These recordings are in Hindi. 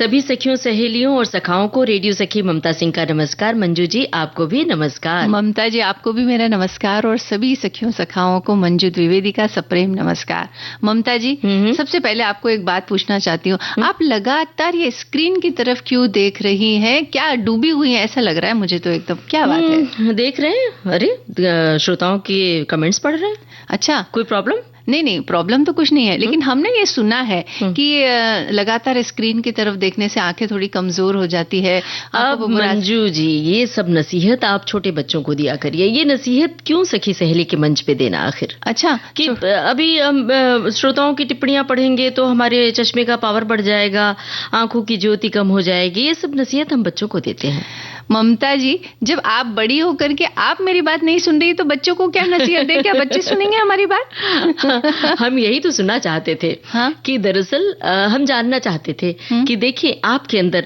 सभी सखियों, सहेलियों और सखाओं को रेडियो सखी ममता सिंह का नमस्कार। मंजू जी, आपको भी नमस्कार। ममता जी, आपको भी मेरा नमस्कार और सभी सखियों सखाओं को मंजू द्विवेदी का सप्रेम नमस्कार। ममता जी, सबसे पहले आपको एक बात पूछना चाहती हूँ, आप लगातार ये स्क्रीन की तरफ क्यों देख रही हैं? क्या डूबी हुई हैं ऐसा लग रहा है मुझे तो एकदम। क्या बात है? देख रहे हैं? अरे श्रोताओं के कमेंट्स पढ़ रहे हैं। अच्छा, कोई प्रॉब्लम? नहीं, प्रॉब्लम तो कुछ नहीं है, लेकिन हमने ये सुना है कि लगातार स्क्रीन की तरफ देखने से आंखें थोड़ी कमजोर हो जाती है। अब मंजू जी, ये सब नसीहत आप छोटे बच्चों को दिया करिए। ये नसीहत क्यों सखी सहेली के मंच पे देना आखिर? अच्छा, कि अभी हम श्रोताओं की टिप्पणियां पढ़ेंगे तो हमारे चश्मे का पावर बढ़ जाएगा, आंखों की ज्योति कम हो जाएगी। ये सब नसीहत हम बच्चों को देते हैं। ममता जी, जब आप बड़ी होकर के आप मेरी बात नहीं सुन रही तो बच्चों को क्या नसीहत दें? क्या बच्चे सुनेंगे हमारी बात? हम यही तो सुनना चाहते थे। हाँ? कि दरअसल हम जानना चाहते थे कि देखिए आपके अंदर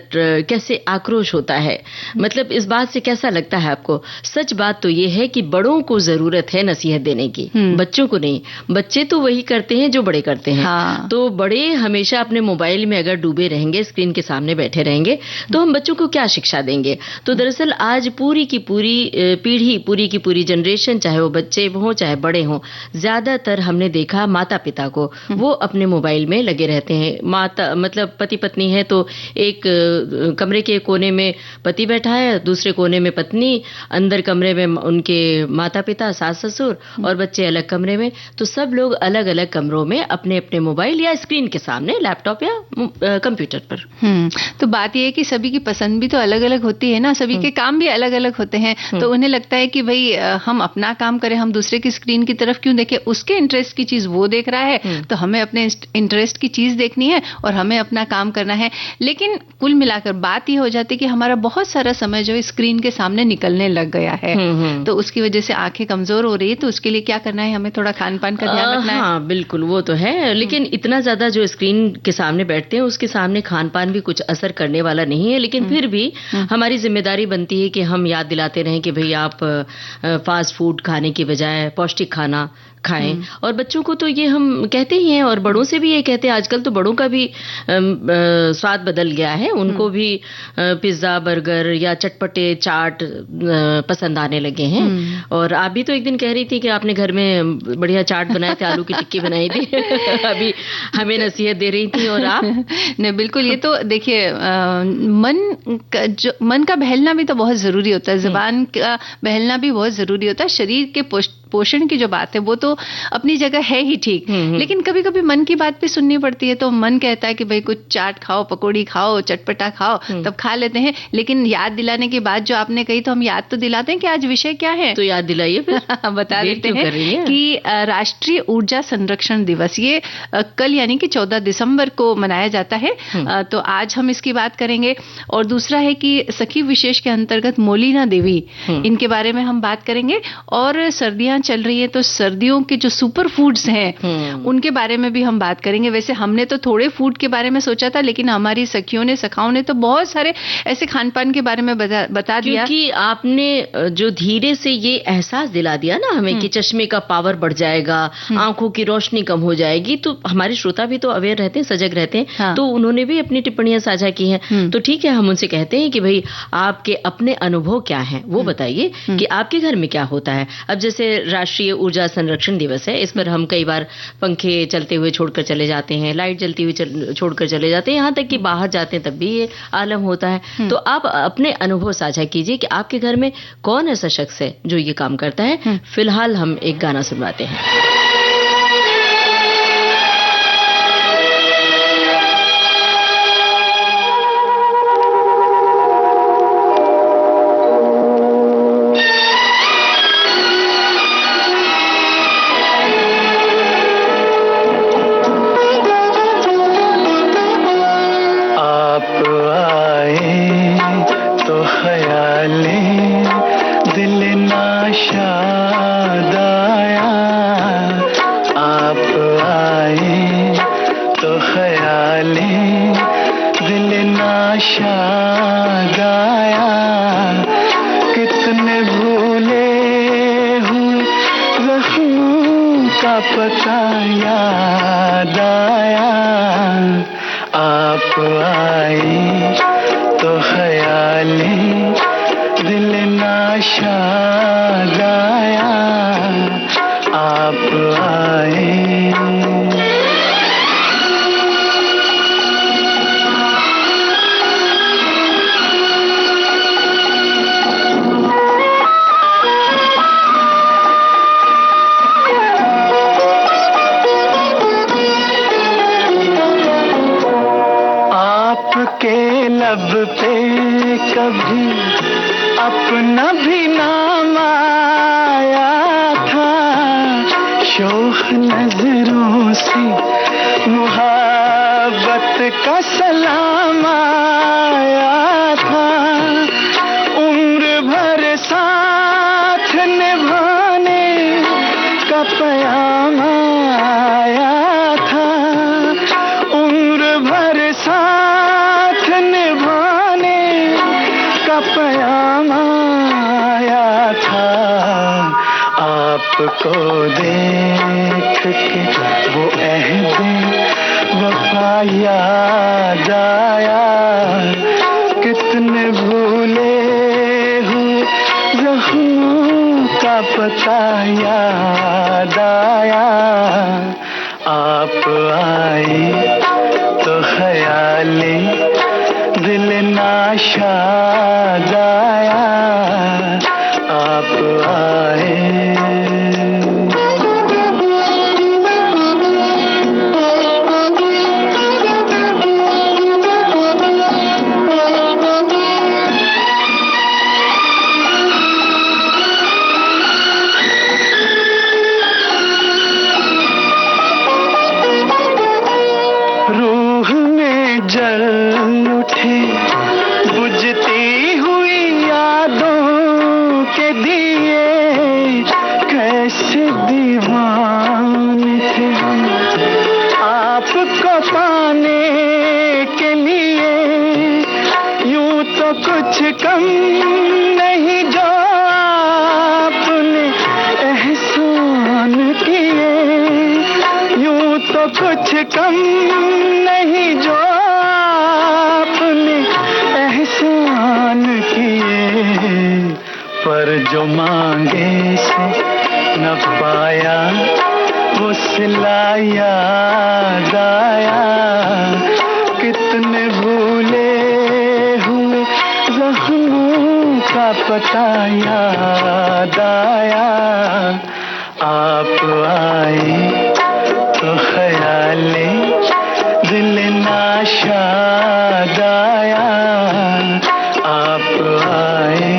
कैसे आक्रोश होता है, मतलब इस बात से कैसा लगता है आपको। सच बात तो ये है कि बड़ों को जरूरत है नसीहत देने की, बच्चों को नहीं। बच्चे तो वही करते हैं जो बड़े करते हैं। हाँ। तो बड़े हमेशा अपने मोबाइल में अगर डूबे रहेंगे, स्क्रीन के सामने बैठे रहेंगे, तो हम बच्चों को क्या शिक्षा देंगे? तो दरअसल आज पूरी की पूरी पीढ़ी, पूरी की पूरी जनरेशन, चाहे वो बच्चे हों चाहे बड़े हों, ज्यादातर हमने देखा माता पिता को, वो अपने मोबाइल में लगे रहते हैं। माता मतलब पति पत्नी है तो एक कमरे के कोने में पति बैठा है, दूसरे कोने में पत्नी, अंदर कमरे में उनके माता पिता, सास ससुर और बच्चे अलग कमरे में। तो सब लोग अलग अलग कमरों में अपने अपने मोबाइल या स्क्रीन के सामने, लैपटॉप या कंप्यूटर पर। तो बात यह है कि सभी की पसंद भी तो अलग अलग होती है ना, सभी के काम भी अलग अलग होते हैं। तो उन्हें लगता है कि भाई हम अपना काम करें, हम दूसरे की स्क्रीन की तरफ क्यों देखें? उसके इंटरेस्ट की चीज वो देख रहा है, तो हमें अपने इंटरेस्ट की चीज देखनी है और हमें अपना काम करना है। लेकिन कुल मिलाकर बात ये हो जाती है कि हमारा बहुत सारा समय जो है स्क्रीन के सामने निकलने लग गया है, तो उसकी वजह से आंखें कमजोर हो रही है। तो उसके लिए क्या करना है? हमें थोड़ा खान पान का ध्यान रखना है। हाँ बिल्कुल, वो तो है। लेकिन इतना ज्यादा जो स्क्रीन के सामने बैठते हैं उसके सामने खान पान भी कुछ असर करने वाला नहीं है। लेकिन फिर भी हमारी जिम्मेदारी बनती है कि हम याद दिलाते रहें कि भाई आप फास्ट फूड खाने की बजाय पौष्टिक खाना खाएं। और बच्चों को तो ये हम कहते ही हैं और बड़ों से भी ये कहते हैं। आजकल तो बड़ों का भी स्वाद बदल गया है, उनको भी पिज्जा, बर्गर या चटपटे चाट पसंद आने लगे हैं। और आप भी तो एक दिन कह रही थी कि आपने घर में बढ़िया चाट बनाए थे, आलू की टिक्की बनाई थी। अभी हमें नसीहत दे रही थी और आप। नहीं बिल्कुल, ये तो देखिए मन का बहलना भी तो बहुत जरूरी होता है, जुबान का बहलना भी बहुत जरूरी होता है। शरीर के पोषण की जो बात है वो तो अपनी जगह है ही ठीक, लेकिन कभी कभी मन की बात भी सुननी पड़ती है। तो मन कहता है कि भाई कुछ चाट खाओ, पकौड़ी खाओ, चटपटा खाओ, तब खा लेते हैं। लेकिन याद दिलाने की बात जो आपने कही, तो हम याद तो दिलाते हैं कि आज विषय क्या है। तो याद दिलाइए फिर। बता देते हैं कि राष्ट्रीय ऊर्जा संरक्षण दिवस ये कल यानी कि 14 दिसंबर को मनाया जाता है। तो आज हम इसकी बात करेंगे। और दूसरा है कि सखी विशेष के अंतर्गत मोलिना देवी, इनके बारे में हम बात करेंगे। और सर्दियां चल रही है तो सर्दियों के जो सुपर फूड्स हैं उनके बारे में भी हम बात करेंगे। वैसे हमने तो थोड़े फूड के बारे में सोचा था, लेकिन हमारी सखियों ने, सखाओं ने तो बहुत सारे ऐसे खान पान के बारे में बता दिया। क्योंकि आपने जो धीरे से ये एहसास दिला दिया ना हमें कि चश्मे का पावर बढ़ जाएगा, आंखों की रोशनी कम हो जाएगी, तो हमारे श्रोता भी तो अवेयर रहते हैं, सजग रहते हैं। हाँ। तो उन्होंने भी अपनी टिप्पणियां साझा की हैं। तो ठीक है, हम उनसे कहते हैं कि भाई आपके अपने अनुभव क्या हैं, वो बताइए कि आपके घर में क्या होता है। अब जैसे राष्ट्रीय ऊर्जा संरक्षण दिवस है, इस पर हम कई बार पंखे चलते हुए छोड़कर चले जाते हैं, लाइट जलती हुई छोड़कर चले जाते हैं, यहाँ तक कि बाहर जाते हैं तब भी ये आलम होता है। तो आप अपने अनुभव साझा कीजिए कि आपके घर में कौन ऐसा शख्स है जो ये काम करता है। फिलहाल हम एक गाना सुनवाते हैं। पता याद आया, आप आई तो ख्याली दिल नाशाद आया, आप आए। आपके लब पे कभी अपना भी नाम आया था, शोख नजरों से मुहब्बत का सलाम आया था, उम्र भर साथ निभाने का प्याम आया था, उम्र भर साथ निभाने का प्याम आया था। आपको देख के वो अहद वफा याद आया, कितने भूले हुए ज़ख्मों का पता याद आया, आप आए तो ख्याली दिल नाशाद आया, आप आए। रूह में जल उठे बुझती हुई यादों के दिए, कैसे दीवाने थे हम आपको पाने के लिए, यूं तो कुछ कम नहीं जो आपने एहसान किए, यूं तो कुछ कम नहीं जो आपने एहसान किए, पर जो मांगे से न पाया वो सिला याद आया, कितने भूले हुए ज़ख्मों का पता याद आया, आप आए तो ख्याली दिल नाशाद आया, आप आए।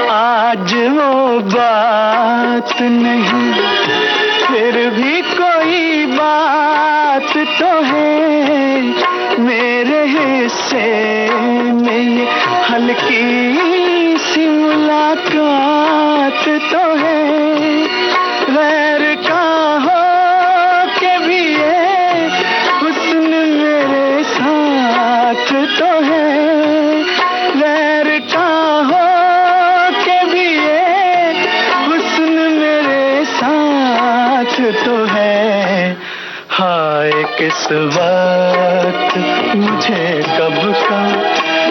आज वो बात नहीं, फिर भी कोई बात तो है, मेरे हिस्से में ये हल्की सी मुलाकात तो है, गैर का हो के भी ये हुस्न मेरे साथ तो है, गैर का हो के भी ये हुस्न मेरे साथ तो है। हाय किस वक्त मुझे कब का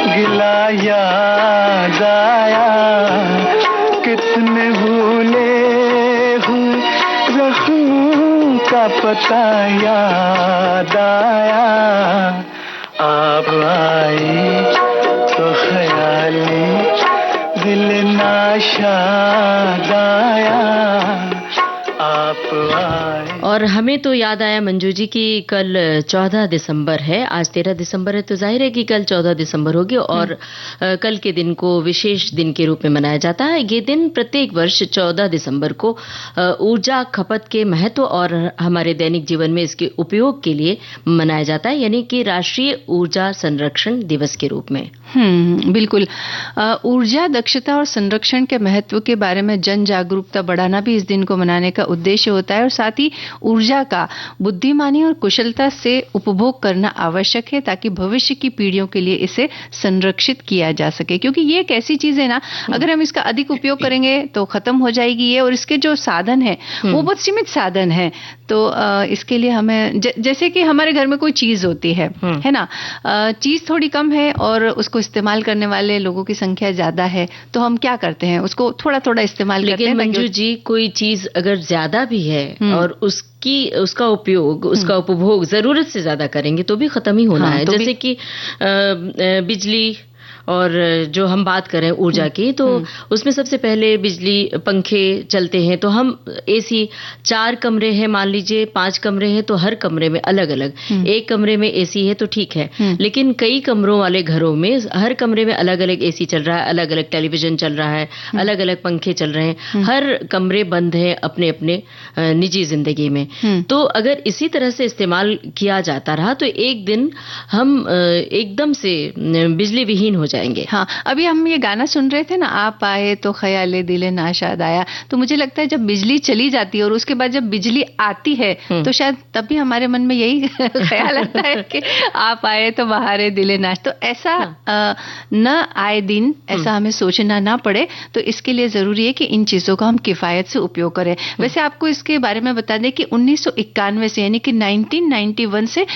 गिला याद आया, कितने भूले हुए ज़ख्मों का पता याद आया, आप आए तो ख्याली दिल नाशाद आया, आप आए। और हमें तो याद आया मंजू जी कि कल 14 दिसंबर है, आज 13 दिसंबर है, तो जाहिर है कि कल 14 दिसंबर होगी और कल के दिन को विशेष दिन के रूप में मनाया जाता है। ये दिन प्रत्येक वर्ष 14 दिसंबर को ऊर्जा खपत के महत्व और हमारे दैनिक जीवन में इसके उपयोग के लिए मनाया जाता है, यानी कि राष्ट्रीय ऊर्जा संरक्षण दिवस के रूप में। बिल्कुल। ऊर्जा दक्षता और संरक्षण के महत्व के बारे में जन जागरूकता बढ़ाना भी इस दिन को मनाने का उद्देश्य होता है और साथ ही ऊर्जा का बुद्धिमानी और कुशलता से उपभोग करना आवश्यक है ताकि भविष्य की पीढ़ियों के लिए इसे संरक्षित किया जा सके। क्योंकि ये एक ऐसी चीज है ना, अगर हम इसका अधिक उपयोग करेंगे तो खत्म हो जाएगी ये, और इसके जो साधन है वो बहुत सीमित साधन है। तो इसके लिए हमें जैसे कि हमारे घर में कोई चीज होती है ना, चीज थोड़ी कम है और उसको इस्तेमाल करने वाले लोगों की संख्या ज्यादा है, तो हम क्या करते हैं, उसको थोड़ा थोड़ा इस्तेमाल करते हैं। लेकिन मंजू जी, कोई चीज अगर ज्यादा भी है और उसका उपयोग, उसका उपभोग जरूरत से ज्यादा करेंगे तो भी खत्म ही होना है। जैसे कि बिजली और जो हम बात करें ऊर्जा की, तो उसमें सबसे पहले बिजली, पंखे चलते हैं, तो हम एसी 4 कमरे हैं मान लीजिए, 5 कमरे हैं, तो हर कमरे में अलग अलग, एक कमरे में एसी है तो ठीक है, लेकिन कई कमरों वाले घरों में हर कमरे में अलग अलग एसी चल रहा है, अलग अलग टेलीविजन चल रहा है, अलग अलग पंखे चल रहे हैं, हर कमरे बंद हैं अपने अपने निजी जिंदगी में। तो अगर इसी तरह से इस्तेमाल किया जाता रहा तो एक दिन हम एकदम से बिजली विहीन हो जाएंगे। हाँ, अभी हम ये गाना सुन रहे थे ना, आप आए तो ख्याले दिले नाशाद आया, तो मुझे लगता है जब बिजली चली जाती है और उसके बाद जब बिजली आती है तो शायद तभी हमारे मन में यही ख्याल आता है कि आप आए तो बहारे दिले नाश। तो ऐसा न आए दिन ऐसा हमें सोचना ना पड़े, तो इसके लिए जरूरी है कि इन चीजों का हम किफायत से उपयोग करें। वैसे आपको इसके बारे में बता दें कि 1991 से यानी कि 1991 से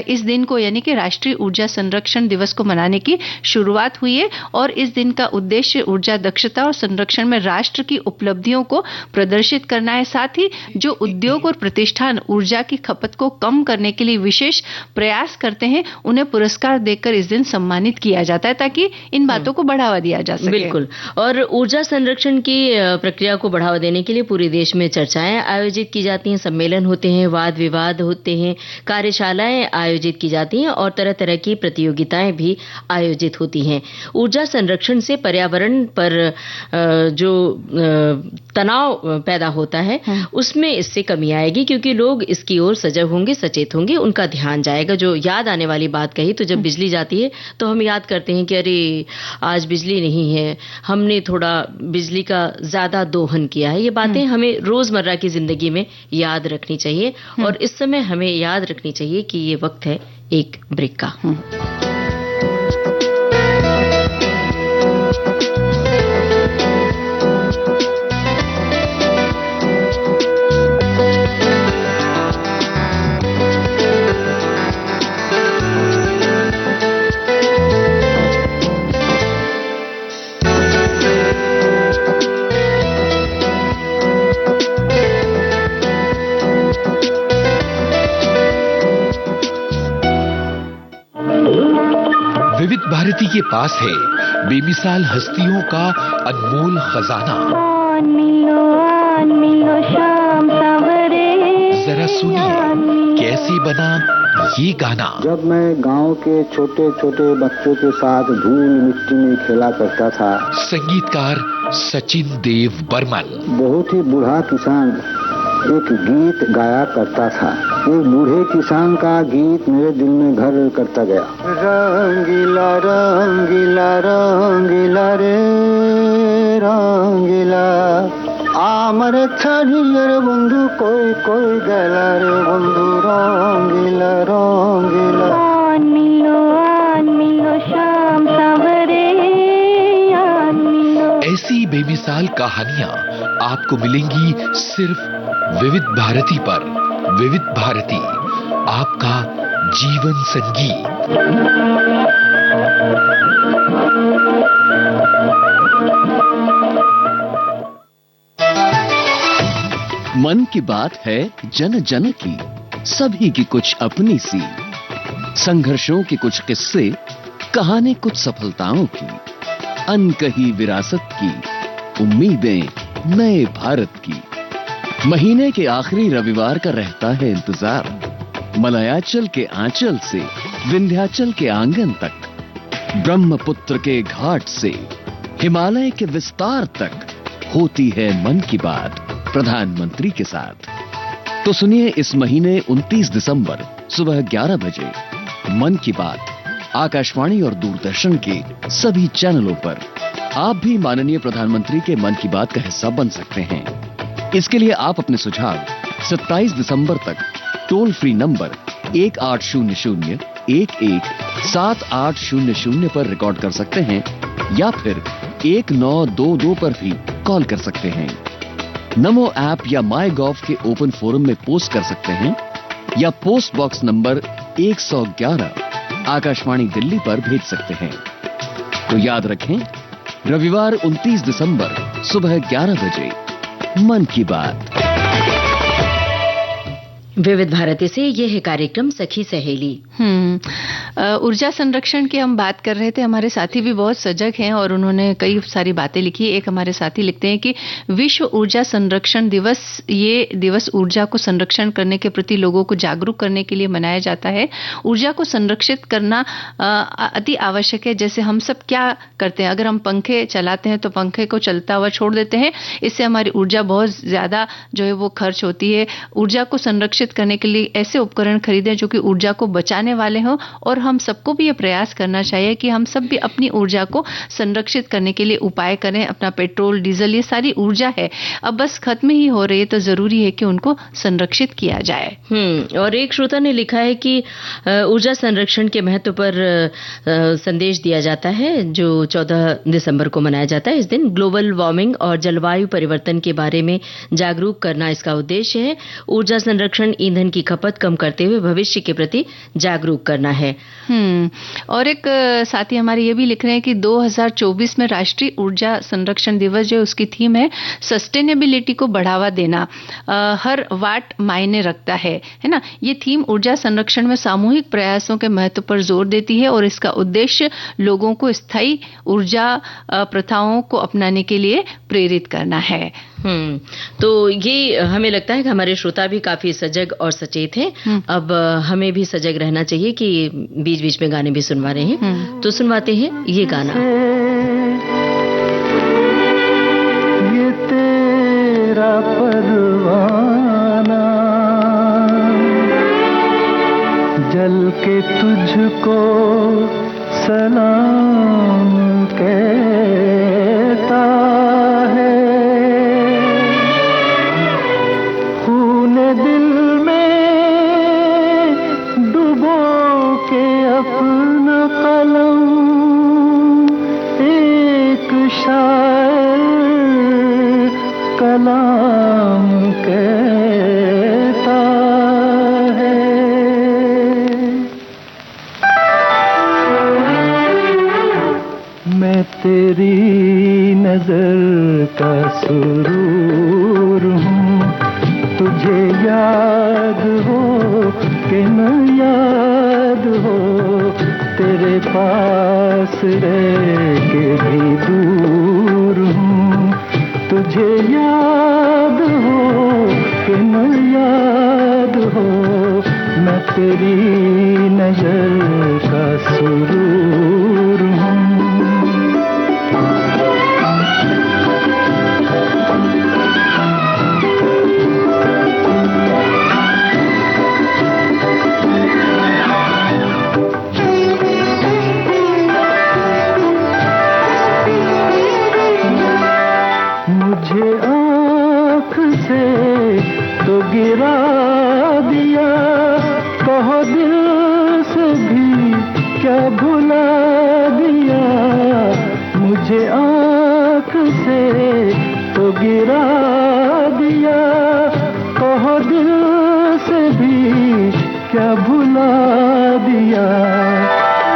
इस दिन को यानी कि राष्ट्रीय ऊर्जा संरक्षण दिवस को मनाने की शुरुआत हुई है, और इस दिन का उद्देश्य ऊर्जा दक्षता और संरक्षण में राष्ट्र की उपलब्धियों को प्रदर्शित करना है। साथ ही जो उद्योग और प्रतिष्ठान ऊर्जा की खपत को कम करने के लिए विशेष प्रयास करते हैं, उन्हें पुरस्कार देकर इस दिन सम्मानित किया जाता है ताकि इन बातों को बढ़ावा दिया जा सके। बिल्कुल, और ऊर्जा संरक्षण की प्रक्रिया को बढ़ावा देने के लिए पूरे देश में चर्चाएं आयोजित की जाती हैं, सम्मेलन होते हैं, वाद विवाद होते हैं, कार्यशालाएं आयोजित की जाती हैं और तरह तरह की प्रतियोगिताएं भी आयोजित होती हैं। ऊर्जा संरक्षण से पर्यावरण पर जो तनाव पैदा होता है उसमें इससे कमी आएगी, क्योंकि लोग इसकी ओर सजग होंगे, सचेत होंगे, उनका ध्यान जाएगा। जो याद आने वाली बात कही, तो जब बिजली जाती है तो हम याद करते हैं कि अरे आज बिजली नहीं है, हमने थोड़ा बिजली का ज्यादा दोहन किया है। ये बातें हमें रोजमर्रा की जिंदगी में याद रखनी चाहिए, और इस समय हमें याद रखनी चाहिए कि ये वक्त है एक ब्रेक का। विविध भारती के पास है बेमिसाल हस्तियों का अनमोल खजाना। शाम सवरे, जरा सुनिए कैसे बना ये गाना। जब मैं गांव के छोटे छोटे बच्चों के साथ धूल मिट्टी में खेला करता था। संगीतकार सचिन देव बर्मन। बहुत ही बूढ़ा किसान एक गीत गाया करता था। एक बूढ़े किसान का गीत मेरे दिल में घर करता गया। रंगीला रंगीला रंगीला रे रंगीला, आमर छड़िए रे बंधु कोई कोई गला रे बंधु, रंगीला रंगीला मिलो शाम सवरे। ऐसी बेमिसाल कहानियां आपको मिलेंगी सिर्फ विविध भारती पर। विविध भारती, आपका जीवन संगीत। मन की बात है जन जन की, सभी की कुछ अपनी सी, संघर्षों के कुछ किस्से, कहानी कुछ सफलताओं की, अनकही विरासत की, उम्मीदें नए भारत की। महीने के आखिरी रविवार का रहता है इंतजार। मलयाचल के आंचल से विंध्याचल के आंगन तक, ब्रह्मपुत्र के घाट से हिमालय के विस्तार तक होती है मन की बात प्रधानमंत्री के साथ। तो सुनिए इस महीने 29 दिसंबर सुबह 11 बजे मन की बात आकाशवाणी और दूरदर्शन के सभी चैनलों पर। आप भी माननीय प्रधानमंत्री के मन की बात का हिस्सा बन सकते हैं। इसके लिए आप अपने सुझाव 27 दिसंबर तक टोल फ्री नंबर 1800-11-7800 पर रिकॉर्ड कर सकते हैं या फिर 1922 पर भी कॉल कर सकते हैं। नमो ऐप या माई गॉव के ओपन फोरम में पोस्ट कर सकते हैं या post box number 111 Akashvani Delhi पर भेज सकते हैं। तो याद रखें, रविवार 29 दिसंबर सुबह 11 बजे मन की बात। विविध भारती से यह है कार्यक्रम सखी सहेली। ऊर्जा संरक्षण की हम बात कर रहे थे। हमारे साथी भी बहुत सजग हैं और उन्होंने कई सारी बातें लिखी। एक हमारे साथी लिखते हैं कि विश्व ऊर्जा संरक्षण दिवस, ये दिवस ऊर्जा को संरक्षण करने के प्रति लोगों को जागरूक करने के लिए मनाया जाता है। ऊर्जा को संरक्षित करना अति आवश्यक है। जैसे हम सब क्या करते हैं, अगर हम पंखे चलाते हैं तो पंखे को चलता हुआ छोड़ देते हैं, इससे हमारी ऊर्जा बहुत ज्यादा जो है वो खर्च होती है। ऊर्जा को संरक्षित करने के लिए ऐसे उपकरण खरीदें जो कि ऊर्जा को बचाने वाले हों, और हम सबको भी ये प्रयास करना चाहिए कि हम सब भी अपनी ऊर्जा को संरक्षित करने के लिए उपाय करें। अपना पेट्रोल, डीजल, ये सारी ऊर्जा है, अब बस खत्म ही हो रही है, तो जरूरी है कि उनको संरक्षित किया जाए। और एक श्रोता ने लिखा है कि ऊर्जा संरक्षण के महत्व पर संदेश दिया जाता है, जो 14 दिसंबर को मनाया जाता है। इस दिन ग्लोबल वार्मिंग और जलवायु परिवर्तन के बारे में जागरूक करना इसका उद्देश्य है। ऊर्जा संरक्षण ईंधन की खपत कम करते हुए भविष्य के प्रति जागरूक करना है। और एक साथी हमारे ये भी लिख रहे हैं कि 2024 में राष्ट्रीय ऊर्जा संरक्षण दिवस जो उसकी थीम है सस्टेनेबिलिटी को बढ़ावा देना, हर वाट मायने रखता है ना। ये थीम ऊर्जा संरक्षण में सामूहिक प्रयासों के महत्व पर जोर देती है और इसका उद्देश्य लोगों को स्थायी ऊर्जा प्रथाओं को अपनाने के लिए प्रेरित करना है। तो ये हमें लगता है कि हमारे श्रोता भी काफी सजग और सचेत हैं। अब हमें भी सजग रहना चाहिए कि बीच बीच में गाने भी सुनवा रहे हैं, तो सुनवाते हैं ये गाना। ये तेरा परवाना जल के तुझको सलाम कहता है, दिल में डुबो के अपना कलम एक शायर कलाम कहता है। मैं तेरी नजर का सुरूर हूँ, तुझे याद हो कि न याद हो, तेरे पास रह के भी दूर हूँ। तुझे याद हो कि न याद हो, मैं तेरी नजर का सुरूर हूँ। मुझे आँख से तो गिरा दिया, कहो दिल से भी क्या भुला दिया। मुझे आँख से तो गिरा दिया, कहो दिल से भी क्या भुला दिया।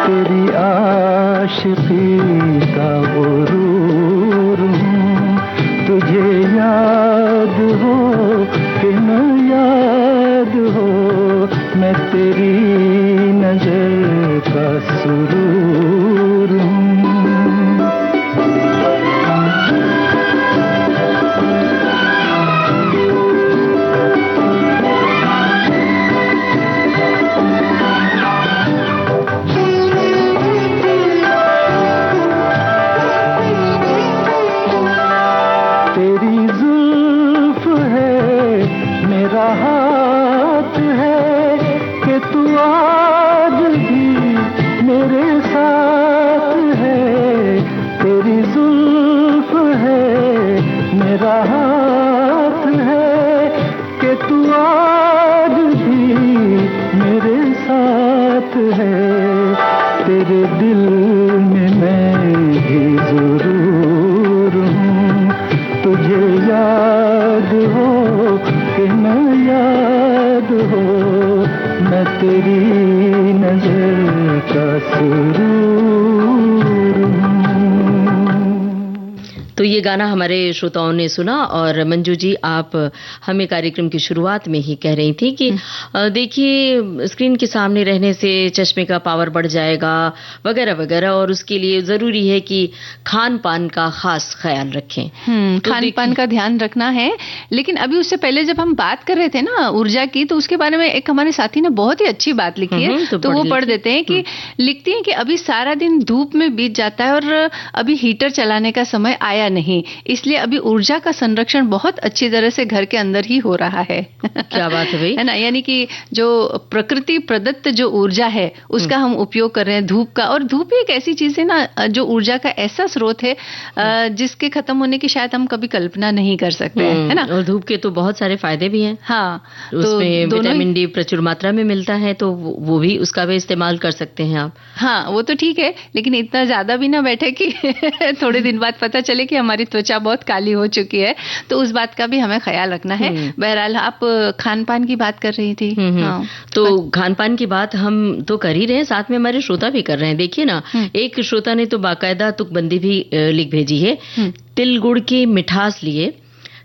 तेरी आशिकी का गुरूर हूँ, तुझे याद हो कि न याद हो, मैं तेरी नजर का सुरूर हूँ। है, तेरे दिल में मैं भी जरूर हूँ। तुझे याद हो कि न याद हो, मैं तेरी नजर का सुरूर हूँ। तो ये गाना हमारे श्रोताओं ने सुना और मंजू जी आप हमें कार्यक्रम की शुरुआत में ही कह रही थी कि देखिए स्क्रीन के सामने रहने से चश्मे का पावर बढ़ जाएगा वगैरह वगैरह, और उसके लिए जरूरी है कि खान पान का खास ख्याल रखें। तो खान पान का ध्यान रखना है। लेकिन अभी उससे पहले जब हम बात कर रहे थे ना ऊर्जा की, तो उसके बारे में एक हमारे साथी ने बहुत ही अच्छी बात लिखी है, तो वो पढ़ देते हैं कि लिखती हैं कि अभी सारा दिन धूप में बीत जाता है और अभी हीटर चलाने का समय आया नहीं, इसलिए अभी ऊर्जा का संरक्षण बहुत अच्छी तरह से घर के अंदर ही हो रहा है। क्या बात है भाई, है ना, यानी कि जो प्रकृति प्रदत्त जो ऊर्जा है उसका हम उपयोग कर रहे हैं, धूप का। और धूप एक ऐसी चीज है ना जो ऊर्जा का ऐसा स्रोत है जिसके खत्म होने की शायद हम कभी कल्पना नहीं कर सकते हैं, है ना। और धूप के तो बहुत सारे फायदे भी हैं। हाँ, उसमें विटामिन डी प्रचुर मात्रा में मिलता है, तो वो भी उसका भी इस्तेमाल कर सकते हैं आप। हाँ, वो तो ठीक है, लेकिन इतना ज्यादा भी ना बैठे कि थोड़े दिन बाद पता चले कि हमारी त्वचा बहुत काली हो चुकी है, तो उस बात का भी हमें ख्याल रखना है। बहरहाल आप खान पान की बात कर रही थी। हाँ, तो खान पान की बात हम तो कर ही रहे हैं, साथ में हमारे श्रोता भी कर रहे हैं। देखिए ना, एक श्रोता ने तो बाकायदा तुकबंदी भी लिख भेजी है। तिल गुड़ की मिठास लिए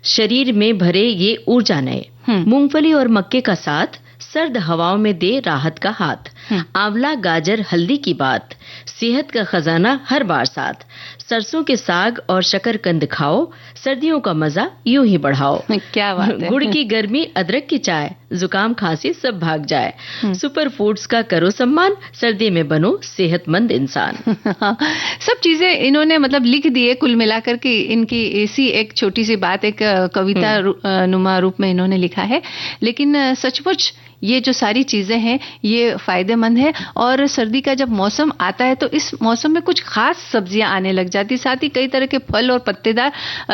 शरीर में भरे ये ऊर्जा नए, मूंगफली और मक्के का साथ सर्द हवाओं में दे राहत का हाथ, आंवला गाजर हल्दी की बात, सेहत का खजाना हर बार साथ, सरसों के साग और शकरकंद खाओ, सर्दियों का मजा यूं ही बढ़ाओ। क्या बात है। गुड़ की गर्मी अदरक की चाय, जुकाम खांसी सब भाग जाए, सुपर फूड्स का करो सम्मान, सर्दी में बनो सेहतमंद इंसान। सब चीजें इन्होंने मतलब लिख दी है कुल मिलाकर के, इनकी ऐसी एक छोटी सी बात एक कविता नुमा रूप में इन्होंने लिखा है। लेकिन सचमुच ये जो सारी चीजें हैं ये फायदेमंद है। और सर्दी का जब मौसम आता है तो इस मौसम में कुछ खास सब्जियां आने लग जाती, साथ ही कई तरह के फल और पत्तेदार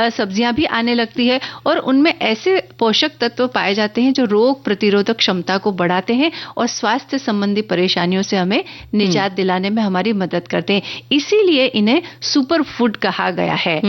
सब्जियां भी आने लगती है, और उनमें ऐसे पोषक तत्व पाए जाते हैं जो रोग प्रतिरोधक क्षमता को बढ़ाते हैं और स्वास्थ्य संबंधी परेशानियों से हमें निजात दिलाने में हमारी मदद करते हैं। इसीलिए इन्हें सुपर फूड कहा गया है।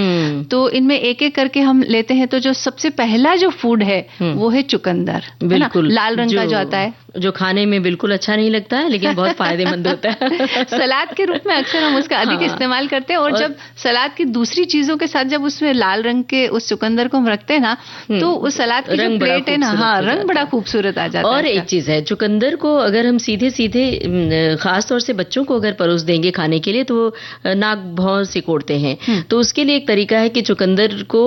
तो इनमें एक एक करके हम लेते हैं। तो जो सबसे पहला जो फूड है वो है चुकंदर, बिल्कुल लाल रंग का जो आता है, जो खाने में बिल्कुल अच्छा नहीं लगता है लेकिन बहुत फायदेमंद होता है। सलाद के रूप में अक्सर हम उसका अधिक इस्तेमाल करते हैं, और जब सलाद की दूसरी चीजों के साथ जब उसमें लाल रंग के उस चुकंदर को हम रखते हैं ना, तो उस सलाद की जो प्लेट है ना, हाँ, रंग बड़ा खूबसूरत आ जाता है। और एक चीज है, चुकंदर को अगर हम सीधे सीधे खास तौर से बच्चों को अगर परोस देंगे खाने के लिए, तो नाक भौं सिकोड़ते हैं। तो उसके लिए एक तरीका है कि चुकंदर को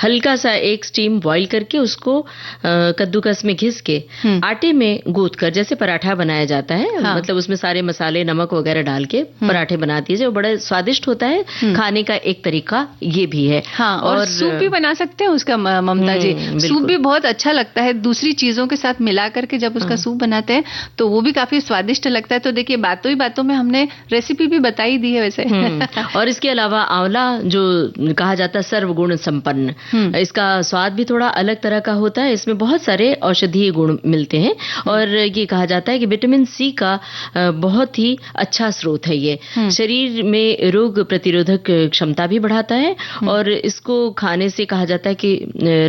हल्का सा एक स्टीम बॉईल करके उसको कद्दूकस में घिस के आटे में गूंथ कर जैसे पराठा बनाया जाता है, मतलब उसमें सारे मसाले नमक वगैरह डाल के पराठे बना दीजिए, वो बड़ा स्वादिष्ट होता है। खाने का एक तरीका ये भी है। हाँ, और सूप भी बना सकते हैं उसका ममता जी, सूप भी बहुत अच्छा लगता है दूसरी चीजों के साथ मिला करके जब उसका सूप बनाते हैं तो वो भी काफी स्वादिष्ट लगता है। तो देखिए बातों ही बातों में हमने रेसिपी भी बताई दी है वैसे। और इसके अलावा आंवला जो कहा जाता है सर्वगुण संपन्न, इसका स्वाद भी थोड़ा अलग तरह का होता है। इसमें बहुत सारे औषधीय गुण मिलते हैं और ये कहा जाता है कि विटामिन सी का बहुत ही अच्छा स्रोत है। ये शरीर में रोग प्रतिरोधक क्षमता भी बढ़ाता है और इसको खाने से कहा जाता है कि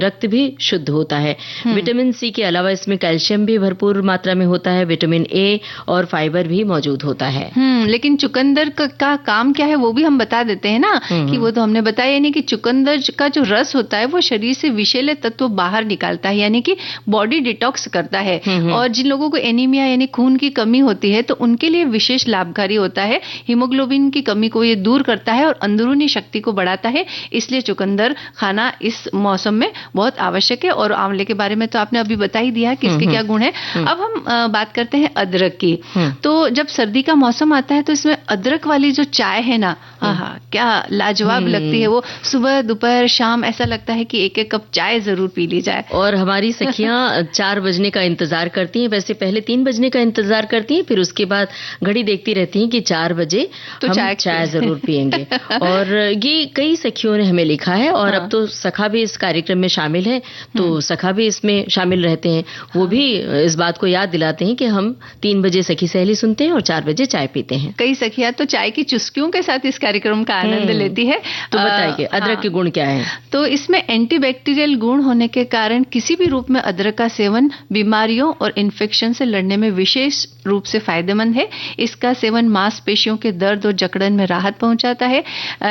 रक्त भी शुद्ध होता है। विटामिन सी के अलावा इसमें कैल्शियम भी भरपूर मात्रा में होता है, विटामिन ए और फाइबर भी मौजूद होता है। लेकिन चुकंदर का काम क्या है वो भी हम बता देते हैं ना, कि वो तो हमने बताया नहीं कि चुकंदर का जो रस होता है वो शरीर से विषैले तत्व बाहर निकालता है, यानी कि बॉडी डिटॉक्स करता है। और जिन लोगों को एनीमिया यानी खून की कमी होती है तो उनके लिए विशेष लाभकारी होता है। हीमोग्लोबिन की कमी को ये दूर करता है और अंदरूनी शक्ति को बढ़ाता है। इसलिए चुकंदर खाना इस मौसम में बहुत आवश्यक है। और आंवले के बारे में तो आपने अभी बता ही दिया कि इसके क्या गुण है। अब हम बात करते हैं अदरक की। तो जब सर्दी का मौसम आता है तो इसमें अदरक वाली जो चाय है ना हाँ, क्या लाजवाब लगती है वो। सुबह दोपहर शाम ऐसा लगता है कि एक एक कप चाय जरूर पी ली जाए। और हमारी सखियां 4 बजने का इंतजार करती हैं, वैसे पहले 3 बजने का इंतजार करती हैं, फिर उसके बाद घड़ी देखती रहती हैं कि 4 बजे तो हम चाय जरूर पियेंगे। और ये कई सखियों ने हमें लिखा है, और अब तो सखा भी इस कार्यक्रम में शामिल है, तो सखा भी इसमें शामिल रहते हैं। वो भी इस बात को याद दिलाते हैं कि हम 3 बजे सखी सहेली सुनते हैं और 4 बजे चाय पीते हैं। कई सखियां तो चाय की चुस्कियों के साथ इस कार्यक्रम का आनंद लेती है। तो बताइए अदरक के गुण क्या है? तो इसमें एंटीबैक्टीरियल गुण होने के कारण किसी भी रूप में अदरक का सेवन बीमारियों और इन्फेक्शन से लड़ने में विशेष रूप से फायदेमंद है। इसका सेवन मांसपेशियों के दर्द और जकड़न में राहत पहुंचाता है।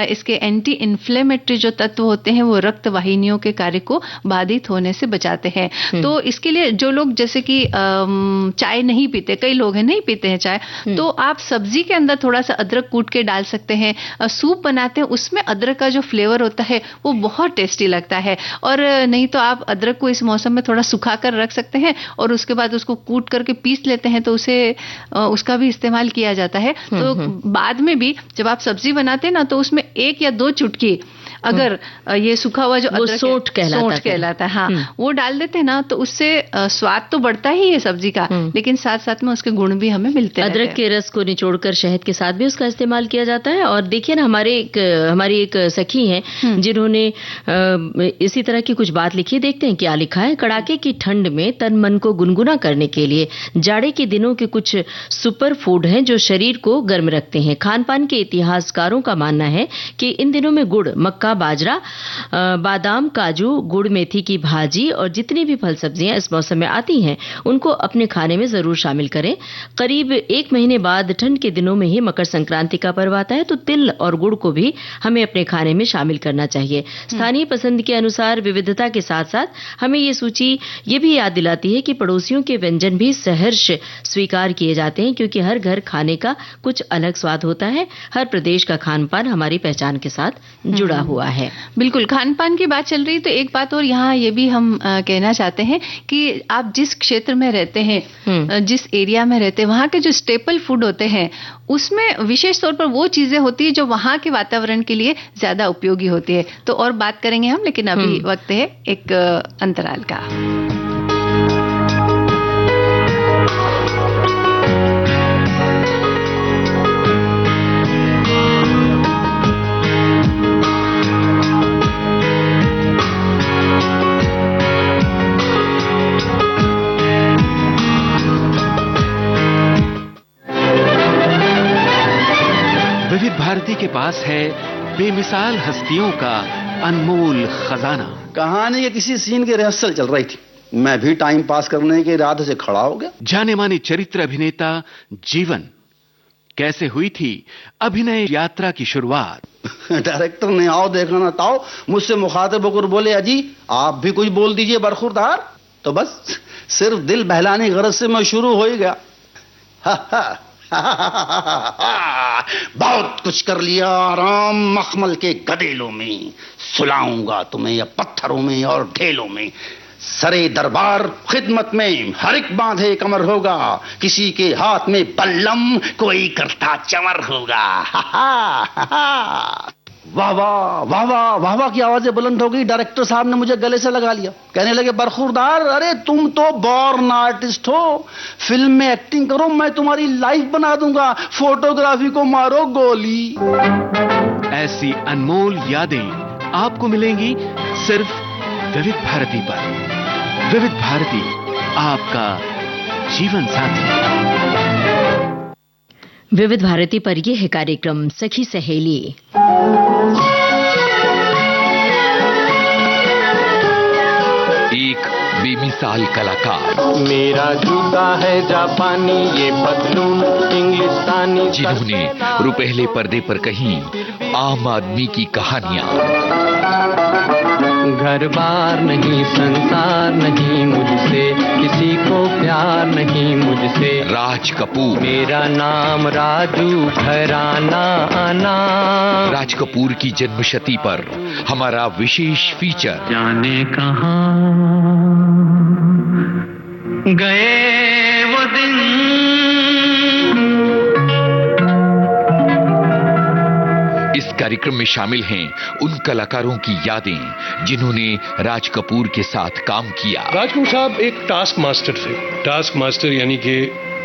इसके एंटी इन्फ्लेमेटरी जो तत्व होते हैं वो रक्त वाहिनियों के कार्य को बाधित होने से बचाते हैं। तो इसके लिए जो लोग जैसे कि चाय नहीं पीते, कई लोग हैं नहीं पीते हैं चाय, तो आप सब्जी के अंदर थोड़ा सा अदरक कूट के डाल सकते हैं। सूप बनाते हैं उसमें अदरक का जो फ्लेवर होता है वो बहुत टेस्टी लगता है। और नहीं तो आप अदरक को इस मौसम में थोड़ा सुखा कर रख सकते हैं और उसके बाद उसको कूट करके पीस लेते हैं, तो उसे उसका भी इस्तेमाल किया जाता है। तो बाद में भी जब आप सब्जी बनाते हैं ना, तो उसमें 1 या 2 चुटकी अगर ये सूखा हुआ जो अदरक सोंठ कहलाता है, हाँ, वो डाल देते हैं ना, तो उससे स्वाद तो बढ़ता ही है सब्जी का, लेकिन साथ साथ में उसके गुण भी हमें मिलते हैं। अदरक के रस को निचोड़कर शहद के साथ भी उसका इस्तेमाल किया जाता है। और देखिए ना, हमारी एक सखी हैं जिन्होंने इसी तरह की कुछ बात लिखी, देखते हैं क्या लिखा है। कड़ाके की ठंड में तन मन को गुनगुना करने के लिए जाड़े के दिनों के कुछ सुपर फूड हैं जो शरीर को गर्म रखते हैं। खान पान के इतिहासकारों का मानना है कि इन दिनों में गुड़, मक्का, बाजरा, बादाम, काजू, गुड़ मेथी की भाजी और जितनी भी फल सब्जियां इस मौसम में आती हैं उनको अपने खाने में जरूर शामिल करें। करीब 1 महीने बाद ठंड के दिनों में ही मकर संक्रांति का पर्व आता है, तो तिल और गुड़ को भी हमें अपने खाने में शामिल करना चाहिए। स्थानीय पसंद के अनुसार विविधता के साथ साथ हमें ये सूची ये भी याद दिलाती है कि पड़ोसियों के व्यंजन भी सहर्ष स्वीकार किए जाते हैं, क्योंकि हर घर खाने का कुछ अलग स्वाद होता है। हर प्रदेश का खान पान हमारी पहचान के साथ जुड़ा हुआ है। बिल्कुल, खान पान की बात चल रही, तो एक बात और यहाँ ये भी हम कहना चाहते हैं कि आप जिस क्षेत्र में रहते हैं, जिस एरिया में रहते हैं, वहाँ के जो स्टेपल फूड होते हैं उसमें विशेष तौर पर वो चीजें होती है जो वहाँ के वातावरण के लिए ज्यादा उपयोगी होती है। तो और बात करेंगे हम, लेकिन अभी वक्त है एक अंतराल का। विविध भारती के पास है बेमिसाल हस्तियों का अनमोल खजाना। कहानी के किसी सीन की रिहर्सल चल रही थी, मैं भी टाइम पास करने के इरादे से खड़ा हो गया। जाने माने चरित्र अभिनेता जीवन, कैसे हुई थी अभिनय यात्रा की शुरुआत? डायरेक्टर ने आओ देखा ना ताओ मुझसे मुखातिब होकर बोले, अजी आप भी कुछ बोल दीजिए बरखुरदार। तो बस सिर्फ दिल बहलाने की गरज से मैं शुरू हो ही गया। बहुत कुछ कर लिया आराम मखमल के गदेलों में, सुलाऊंगा तुम्हें या पत्थरों में और ढेलों में। सरे दरबार खिदमत में हर एक बांधे कमर होगा, किसी के हाथ में बल्लम कोई करता चमर होगा। वाह वाह वाह वाह वाह वाह की आवाजें बुलंद हो गई। डायरेक्टर साहब ने मुझे गले से लगा लिया, कहने लगे, बरखुरदार अरे तुम तो बॉर्न आर्टिस्ट हो, फिल्म में एक्टिंग करो, मैं तुम्हारी लाइफ बना दूंगा, फोटोग्राफी को मारो गोली। ऐसी अनमोल यादें आपको मिलेंगी सिर्फ विविध भारती पर। विविध भारती, आपका जीवन साथी। विविध भारती पर यह है कार्यक्रम सखी सहेली। एक बेमिसाल कलाकार, मेरा जूता है जापानी, ये पतलून इंग्लिस्तानी, जिन्होंने रुपहले पर्दे पर कहीं आम आदमी की कहानियां। घर बार नहीं, संसार नहीं, मुझसे किसी को प्यार नहीं, मुझसे राज कपूर, मेरा नाम राजू, घराना आना। राज कपूर की जन्मशती पर हमारा विशेष फीचर। जाने कहाँ गए वो दिन। इस कार्यक्रम में शामिल हैं उन कलाकारों की यादें जिन्होंने राज कपूर के साथ काम किया। राज कपूर साहब एक टास्क मास्टर थे। टास्क मास्टर यानी कि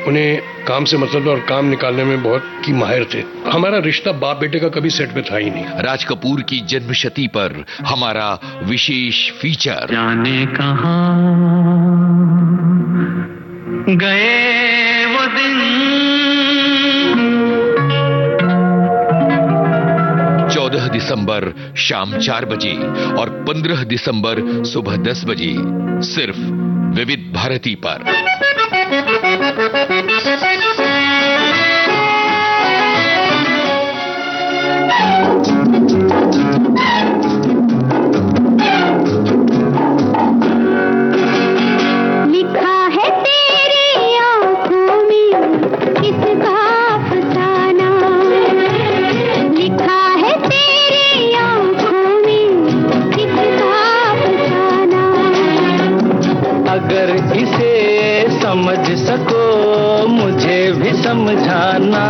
उन्हें काम से मतलब और काम निकालने में बहुत की माहिर थे। हमारा रिश्ता बाप बेटे का कभी सेट पे था ही नहीं। राज कपूर की जन्मशती पर हमारा विशेष फीचर। जाने कहां गए वो दिन, 14 दिसंबर शाम 4 बजे और 15 दिसंबर सुबह 10 बजे सिर्फ विविध भारती पर। लिखा है तेरी आंखों में किसका अफसाना, लिखा है तेरी आंखों में किसका अफसाना। अगर इसे समझ सको मुझे भी समझाना।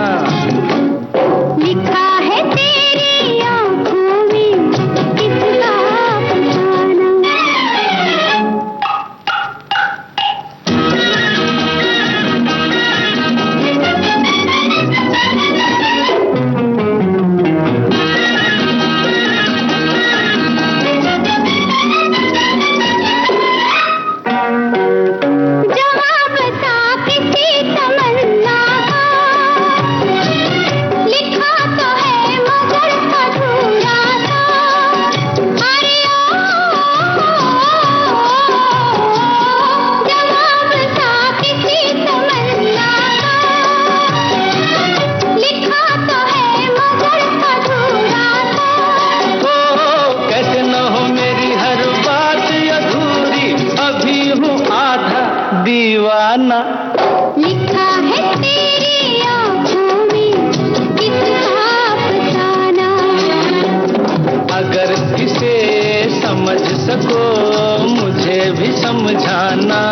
लिखा है तेरी आंखों में किसका अफसाना। जवाब था किसी तमन्ना का, लिखा तो है मगर अधूरा सा। अरे जवाब था किसी तमन्ना का, लिखा तो है मगर अधूरा सा। कैसे न हो मेरी हर बात अधूरी, अभी हूँ आधा दीवाना। लिखा है तेरी आंखों में किसका अफसाना। अगर इसे समझ सको मुझे भी समझाना।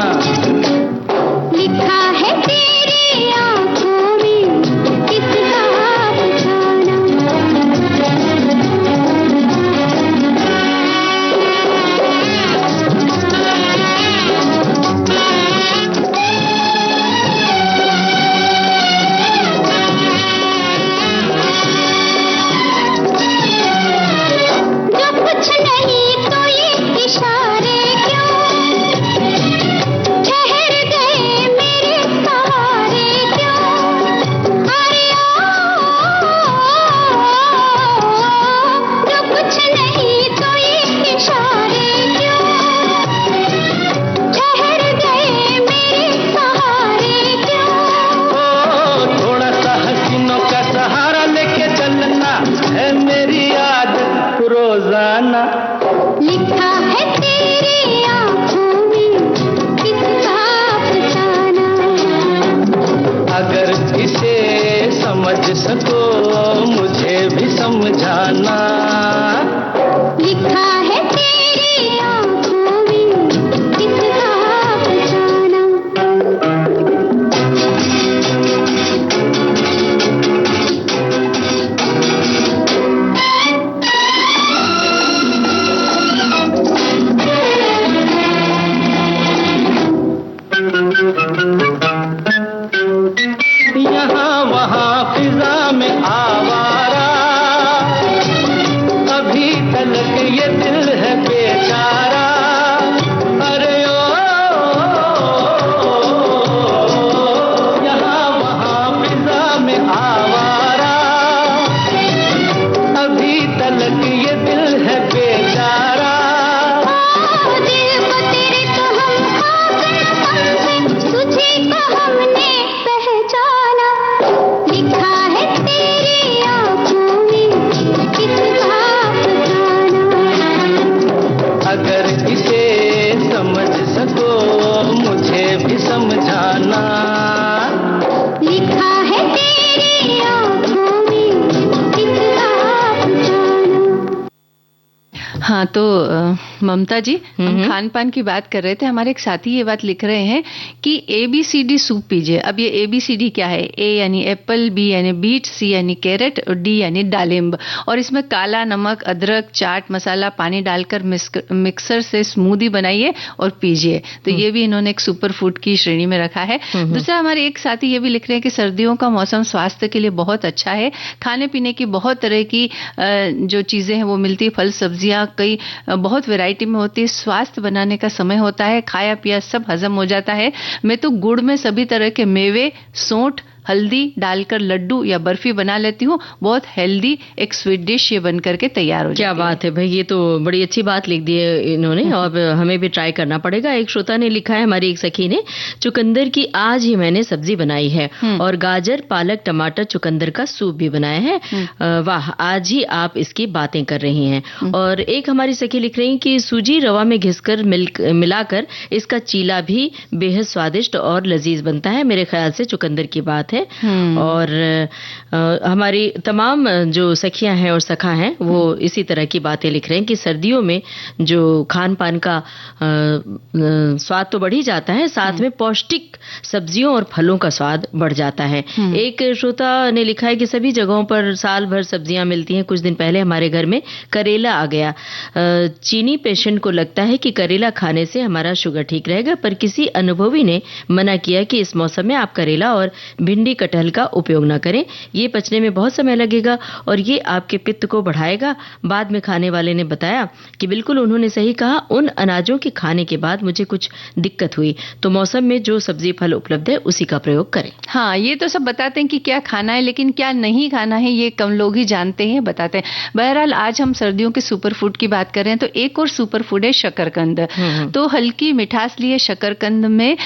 लिखा है तेरी आंखों में किसका अफसाना। जो कुछ नहीं तो ये इशारे क्यों, ठहर गए मेरे सहारे क्यों। अरे जो कुछ नहीं तो ये इशारे क्यों, ठहर गए मेरे सहारे क्यों। थोड़ा सा हसीनों का सहारा लेके चलना है मेरी आदत रोजाना। लिखा है तेरी आंखों में किसका अफसाना। अगर इसे समझ सको मुझे भी समझाना। लिखा है तेरी आंखों में किसका अफसाना। यहाँ वहाँ फिजा में आवारा, अभी तलक ये दिल है बेचारा। अरे ओ यहाँ वहाँ फिजा में आवारा, अभी तलक ये दिल है बेचारा। दिल को तेरे तो हम खाकर समझे, तुझे तो हमने पहचाना। लिखा है तेरी हाँ, तो ममता जी, हम खान पान की बात कर रहे थे। हमारे एक साथी ये बात लिख रहे हैं कि ABCD सूप पीजिए। अब ये ABCD क्या है? A यानी एप्पल, B यानी बीट, C यानी कैरेट और D यानी दालिम्ब। और इसमें काला नमक, अदरक, चाट मसाला, पानी डालकर मिक्सर से स्मूदी बनाइए और पीजिए। तो ये भी इन्होंने एक सुपर फूड की श्रेणी में रखा है। दूसरा, हमारे एक साथी ये भी लिख रहे हैं कि सर्दियों का मौसम स्वास्थ्य के लिए बहुत अच्छा है। खाने पीने की बहुत तरह की जो चीजें हैं वो मिलती है। फल सब्जियां कई बहुत वैरायटी में होती है। स्वास्थ्य बनाने का समय होता है। खाया पिया सब हजम हो जाता है। मैं तो गुड़ में सभी तरह के मेवे, सौंठ, हल्दी डालकर लड्डू या बर्फी बना लेती हूँ। बहुत हेल्दी एक स्वीट डिश ये बन करके तैयार हो जाती है। क्या बात है भाई, ये तो बड़ी अच्छी बात लिख दी है इन्होंने और हमें भी ट्राई करना पड़ेगा। एक श्रोता ने लिखा है, हमारी एक सखी ने, चुकंदर की आज ही मैंने सब्जी बनाई है और गाजर, पालक, टमाटर, चुकंदर का सूप भी बनाया है। वाह, आज ही आप इसकी बातें कर रही हैं। और एक हमारी सखी लिख रही कि सूजी रवा में घिसकर मिलाकर इसका चीला भी बेहद स्वादिष्ट और लजीज बनता है। मेरे ख्याल से चुकंदर की बात है। और हमारी तमाम जो सखियां हैं और सखा हैं वो इसी तरह की बातें लिख रहे हैं कि सर्दियों में जो खान पान का स्वाद तो बढ़ ही जाता है, साथ में पौष्टिक सब्जियों और फलों का स्वाद बढ़ जाता है। एक श्रोता ने लिखा है कि सभी जगहों पर साल भर सब्जियां मिलती हैं। कुछ दिन पहले हमारे घर में करेला आ गया। चीनी पेशेंट को लगता है कि करेला खाने से हमारा शुगर ठीक रहेगा, पर किसी अनुभवी ने मना किया कि इस मौसम में आप करेला और भिंडी, कटहल का उपयोग न करें। ये पचने में बहुत समय लगेगा और ये आपके पित्त को बढ़ाएगा। बाद में खाने वाले ने बताया कि बिल्कुल उन्होंने सही कहा, उन अनाजों के खाने के बाद मुझे कुछ दिक्कत हुई। तो मौसम में जो सब्जी फल उपलब्ध है उसी का प्रयोग करें। हाँ, ये तो सब बताते हैं कि क्या खाना है, लेकिन क्या नहीं खाना है ये कम लोग ही जानते हैं, बताते हैं। बहरहाल आज हम सर्दियों के सुपर फूड की बात कर रहे हैं, तो एक और सुपर फूड है शकरकंद। तो हल्की मिठास लिए शकरकंद में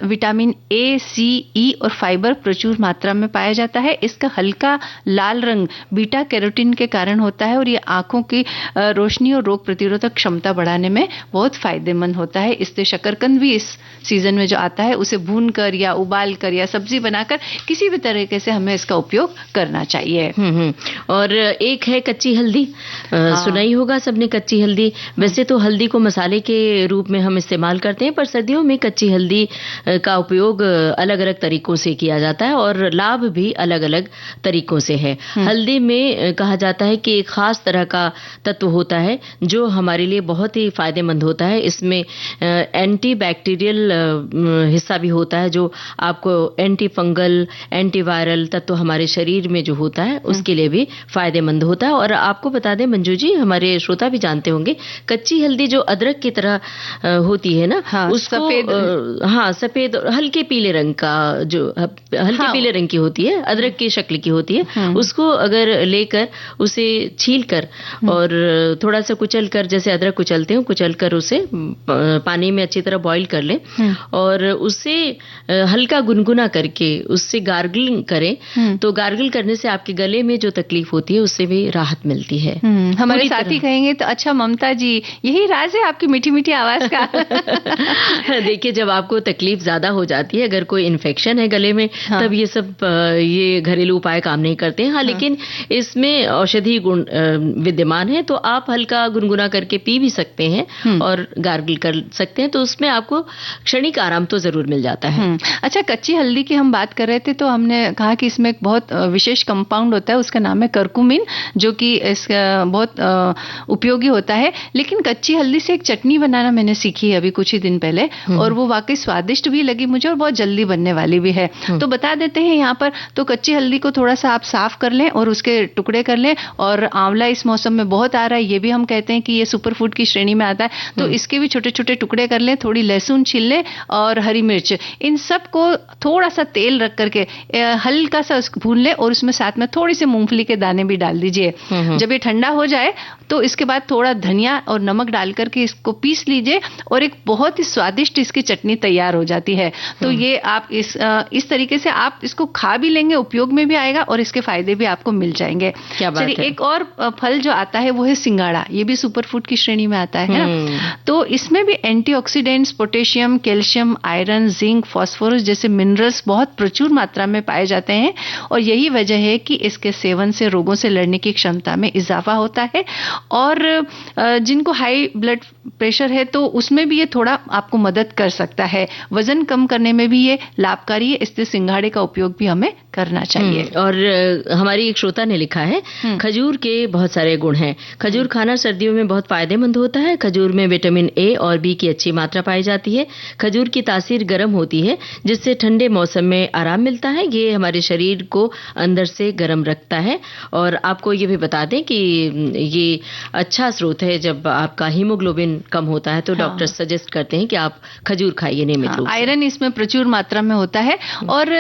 विटामिन A, C, E और फाइबर प्रचुर मात्रा में पाया जाता है। इसका हल्का लाल रंग बीटा कैरोटीन के कारण होता है और ये आंखों की रोशनी और रोग प्रतिरोधक क्षमता बढ़ाने में बहुत फायदेमंद होता है। इसलिए शकरकंद भी इस सीजन में जो आता है उसे भून कर या उबाल कर या सब्जी बनाकर किसी भी तरीके से हमें इसका उपयोग करना चाहिए। और एक है कच्ची हल्दी। सुना ही होगा सबने कच्ची हल्दी। वैसे तो हल्दी को मसाले के रूप में हम इस्तेमाल करते हैं, पर सर्दियों में कच्ची हल्दी का उपयोग अलग अलग तरीकों से किया जाता है और लाभ भी अलग अलग तरीकों से है। हल्दी में कहा जाता है कि एक खास तरह का तत्व होता है जो हमारे लिए बहुत ही फायदेमंद होता है। इसमें एंटी बैक्टीरियल हिस्सा भी होता है जो आपको एंटी फंगल, एंटी वायरल तत्व हमारे शरीर में जो होता है उसके लिए भी फायदेमंद होता है। और आपको बता दें मंजू जी, हमारे श्रोता भी जानते होंगे, कच्ची हल्दी जो अदरक की तरह होती है ना, उसको सफेद हल्के पीले रंग का, जो हल्के पीले रंग की होती है, अदरक की शक्ल की होती है, उसको अगर लेकर उसे छील कर और थोड़ा सा कुचल कर, जैसे अदरक कुचलते हैं, कुचल कर उसे पानी में अच्छी तरह बॉईल कर लें और उसे हल्का गुनगुना करके उससे गार्गलिंग करें। तो गार्गल करने से आपके गले में जो तकलीफ होती है उससे भी राहत मिलती है। हमारे साथी कहेंगे तो अच्छा ममता जी, यही राज है आपकी मीठी मीठी आवाज का। देखिए, जब आपको तकलीफ ज्यादा हो जाती है, अगर कोई इन्फेक्शन है गले में, तब ये सब ये घरेलू उपाय काम नहीं करते हैं। लेकिन इसमें औषधि गुण विद्यमान है, तो आप हल्का गुनगुना करके पी भी सकते हैं और गार्गल कर सकते हैं, तो उसमें आपको क्षणिक आराम तो जरूर मिल जाता है। अच्छा, कच्ची हल्दी की हम बात कर रहे थे, तो हमने कहा कि इसमें एक बहुत विशेष कंपाउंड होता है, उसका नाम है करकुमिन, जो कि इसका बहुत उपयोगी होता है। लेकिन कच्ची हल्दी से एक चटनी बनाना मैंने सीखी है अभी कुछ ही दिन पहले, और वो वाकई स्वादिष्ट भी लगी मुझे और बहुत जल्दी बनने वाली भी है। तो बता देते हैं यहाँ पर। तो कच्ची हल्दी को थोड़ा सा आप साफ कर लें और उसके टुकड़े कर लें। और आंवला इस मौसम में बहुत आ रहा है, ये भी हम कहते हैं कि ये सुपर फूड की श्रेणी में आता है, तो इसके भी छोटे छोटे टुकड़े कर लें। थोड़ी लहसुन छील लें और हरी मिर्च, इन सब को थोड़ा सा तेल रख करके हल्का सा भून लें और उसमें साथ में थोड़ी सी मूंगफली के दाने भी डाल दीजिए। जब ये ठंडा हो जाए तो इसके बाद थोड़ा धनिया और नमक डाल करके इसको पीस लीजिए और एक बहुत ही स्वादिष्ट इसकी चटनी तैयार हो जाती है। तो ये आप इस तरीके तरीके से आप इसको खा भी लेंगे, उपयोग में भी आएगा और इसके फायदे भी आपको मिल जाएंगे। क्या बात है। एक और फल जो आता है वो है सिंगाड़ा, ये भी सुपर फूड की श्रेणी में आता है ना। तो इसमें भी antioxidants, potassium, calcium, iron, zinc, phosphorus जैसे मिनरल्स बहुत प्रचुर मात्रा में पाए जाते हैं और यही वजह है कि इसके सेवन से रोगों से लड़ने की क्षमता में इजाफा होता है। और जिनको हाई ब्लड प्रेशर है तो उसमें भी ये थोड़ा आपको मदद कर सकता है, वजन कम करने में भी ये लाभकारी है, इसलिए सिंघाड़े का उपयोग भी हमें करना चाहिए। और हमारी एक श्रोता ने लिखा है, खजूर के बहुत सारे गुण हैं। खजूर खाना सर्दियों में बहुत फायदेमंद होता है। खजूर में विटामिन ए और बी की अच्छी मात्रा पाई जाती है। खजूर की तासीर गर्म होती है जिससे ठंडे मौसम में आराम मिलता है। ये हमारे शरीर को अंदर से गर्म रखता है। और आपको ये भी बता दें कि ये अच्छा स्रोत है, जब आपका हीमोग्लोबिन कम होता है तो डॉक्टर सजेस्ट करते हैं कि आप खजूर खाइए नियमित रूप से। आयरन इसमें प्रचुर मात्रा में होता है और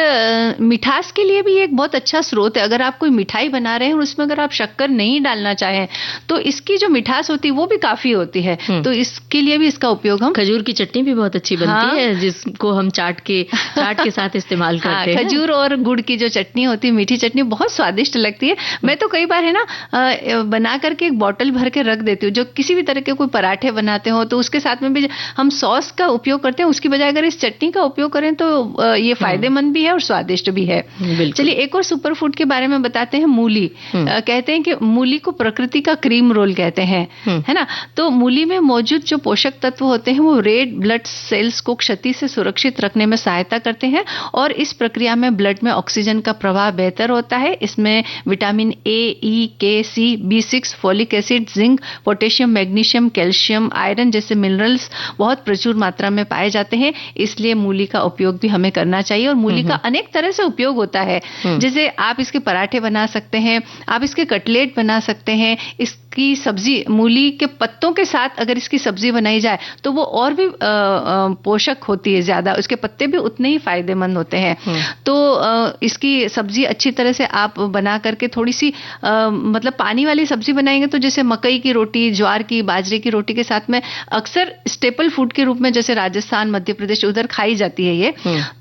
मिठास के लिए भी एक बहुत अच्छा स्रोत है। अगर आप कोई मिठाई बना रहे हैं और उसमें अगर आप शक्कर नहीं डालना चाहें तो इसकी जो मिठास होती है वो भी काफी होती है, तो इसके लिए भी इसका उपयोग हम। खजूर की चटनी भी बहुत अच्छी बनती है जिसको हम चाट के साथ इस्तेमाल करते हैं। खजूर और गुड़ की जो चटनी होती है, मीठी चटनी, बहुत स्वादिष्ट लगती है। मैं तो कई बार है ना बना करके एक बॉटल भर के रख देती हूँ। जो किसी भी तरह के कोई पराठे बनाते हो तो उसके साथ में भी हम सॉस का उपयोग करते हैं, उसकी बजाय अगर इस चटनी का उपयोग करें तो ये फायदेमंद भी है और स्वादिष्ट भी है। चलिए एक और सुपर फूड के बारे में बताते हैं, मूली। कहते हैं कि मूली को प्रकृति का क्रीम रोल कहते हैं, है ना। तो मूली में मौजूद जो पोषक तत्व होते हैं वो रेड ब्लड सेल्स को क्षति से सुरक्षित रखने में सहायता करते हैं और इस प्रक्रिया में ब्लड में ऑक्सीजन का प्रवाह बेहतर होता है। इसमें विटामिन ए, ई, के, सी, B6, folic acid, zinc, potassium, magnesium, calcium, iron जैसे मिनरल्स बहुत प्रचुर मात्रा में पाए जाते हैं। इसलिए मूली का उपयोग भी हमें करना चाहिए और मूली का अनेक तरह से उपयोग होता है। जैसे आप इसके पराठे बना सकते हैं, आप इसके कटलेट बना सकते हैं, इसकी सब्जी, मूली के पत्तों के साथ अगर इसकी सब्जी बनाई जाए तो वो और भी पोषक होती है ज्यादा, उसके पत्ते भी उतने ही फायदेमंद होते हैं। तो इसकी सब्जी अच्छी तरह से आप बना करके थोड़ी सी मतलब पानी वाली सब्जी बनाएंगे तो जैसे मकई की रोटी, ज्वार की, बाजरे की रोटी के साथ में अक्सर स्टेपल फूड के रूप में जैसे राजस्थान, मध्य प्रदेश उधर खाई जाती है ये,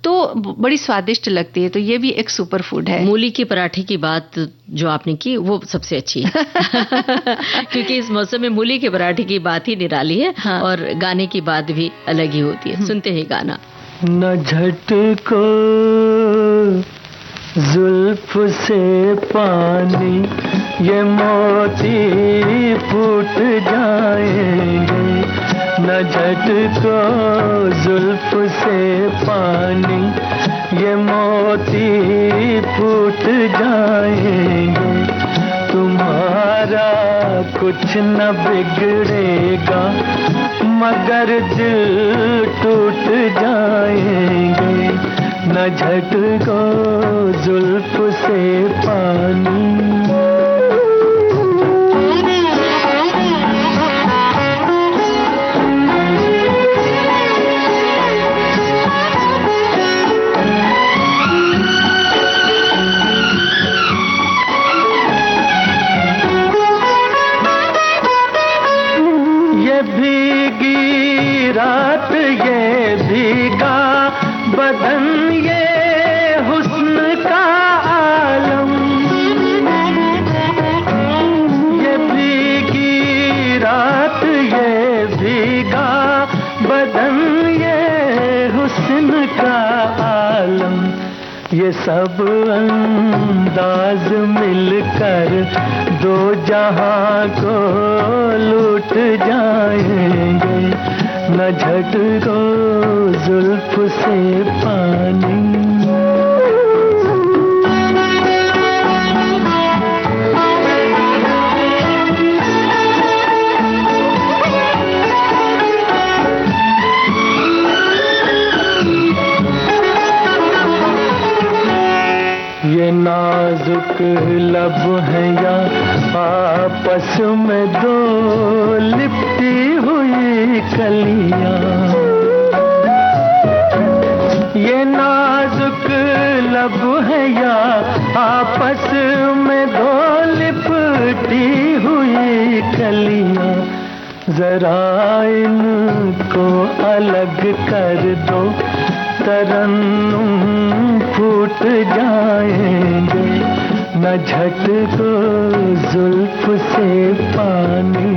तो बड़ी स्वादिष्ट लगती है। तो ये भी एक सुपर फूड है। मूली के पराठे की बात जो आपने की वो सबसे अच्छी है क्योंकि इस मौसम में मूली के पराठे की बात ही निराली है। और गाने की बात भी अलग ही होती है। सुनते हैं गाना। न झटको जुल्फ से पानी, ये मोती फूट जाएंगे। न झटको जुल्फ से पानी, ये मोती फूट जाएंगे। तुम्हारा कुछ न बिगड़ेगा मगर दिल टूट जाएंगे। न झटको जुल्फ से पानी। ये भीगी रात, ये भीगा बदन, ये हुस्न का आलम। ये भीगी रात, ये भीगा बदन, ये हुस्न का आलम। ये सब अंदाज मिलकर दो जहां को लूट जाएंगे। न झटको जुल्फ से पानी। ये नाजुक लब है या आपस में दो लिपटी हुई कलियां। ये नाजुक लब है या आपस में दो लिपटी हुई कलियां। जरा इनको अलग कर दो, तरन्नुम फूट रुत जाएंगे, न झटको जुल्फ से पानी।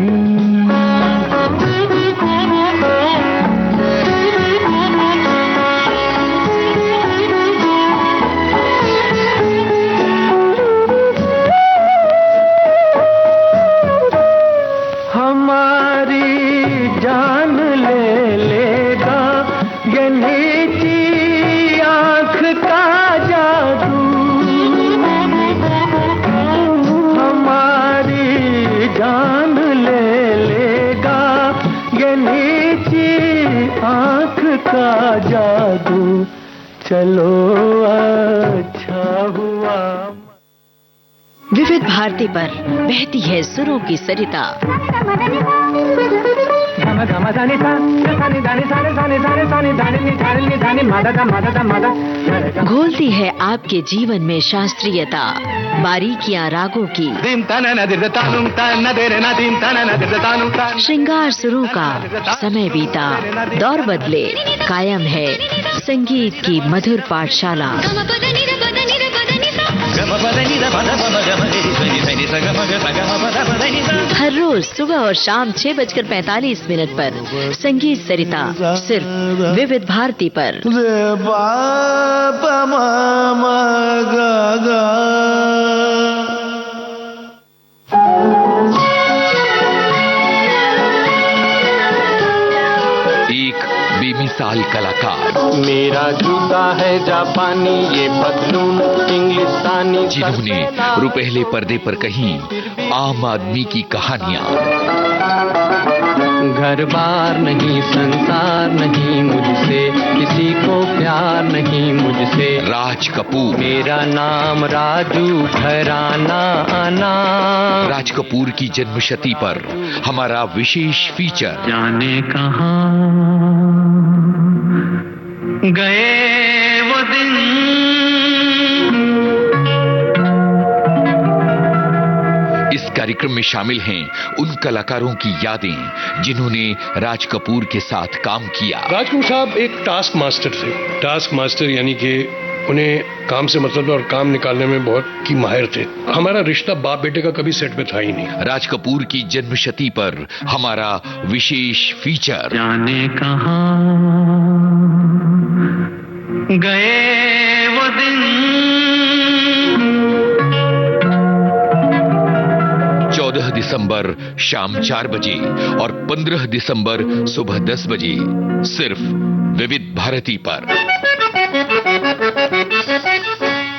जादू चलो अच्छा हुआ। विविध भारती पर बहती है सुरों की सरिता। घोलती है आपके जीवन में शास्त्रीयता, बारीकियां रागों की, श्रृंगार सुरों का। समय बीता, दौर बदले, कायम है संगीत की मधुर पाठशाला। हर रोज सुबह और शाम 6:45 पर संगीत सरिता, सिर्फ विविध भारती पर। एक बेमिसाल कलाकार, मेरा जूता है जापानी, ये पतलून इंग्लिस्तानी, जिन्होंने रुपहले पर्दे पर कहीं आम आदमी की कहानियां। घर बार नहीं, संसार नहीं, मुझसे किसी को प्यार नहीं, मुझसे। राज कपूर, मेरा नाम राजू, घराना आना। राज कपूर की जन्मशती पर हमारा विशेष फीचर। जाने कहाँ गए वो दिन, इस कार्यक्रम में शामिल हैं उन कलाकारों की यादें जिन्होंने राज कपूर के साथ काम किया। राज कपूर साहब एक टास्क मास्टर थे। टास्क मास्टर यानी कि उन्हें काम से मतलब और काम निकालने में बहुत की माहिर थे। हमारा रिश्ता बाप बेटे का कभी सेट पे था ही नहीं। राज कपूर की जन्मशती पर हमारा विशेष फीचर। जाने कहाँ गए वो दिन, 14 दिसंबर शाम 4 बजे और 15 दिसंबर सुबह 10 बजे, सिर्फ विविध भारती पर।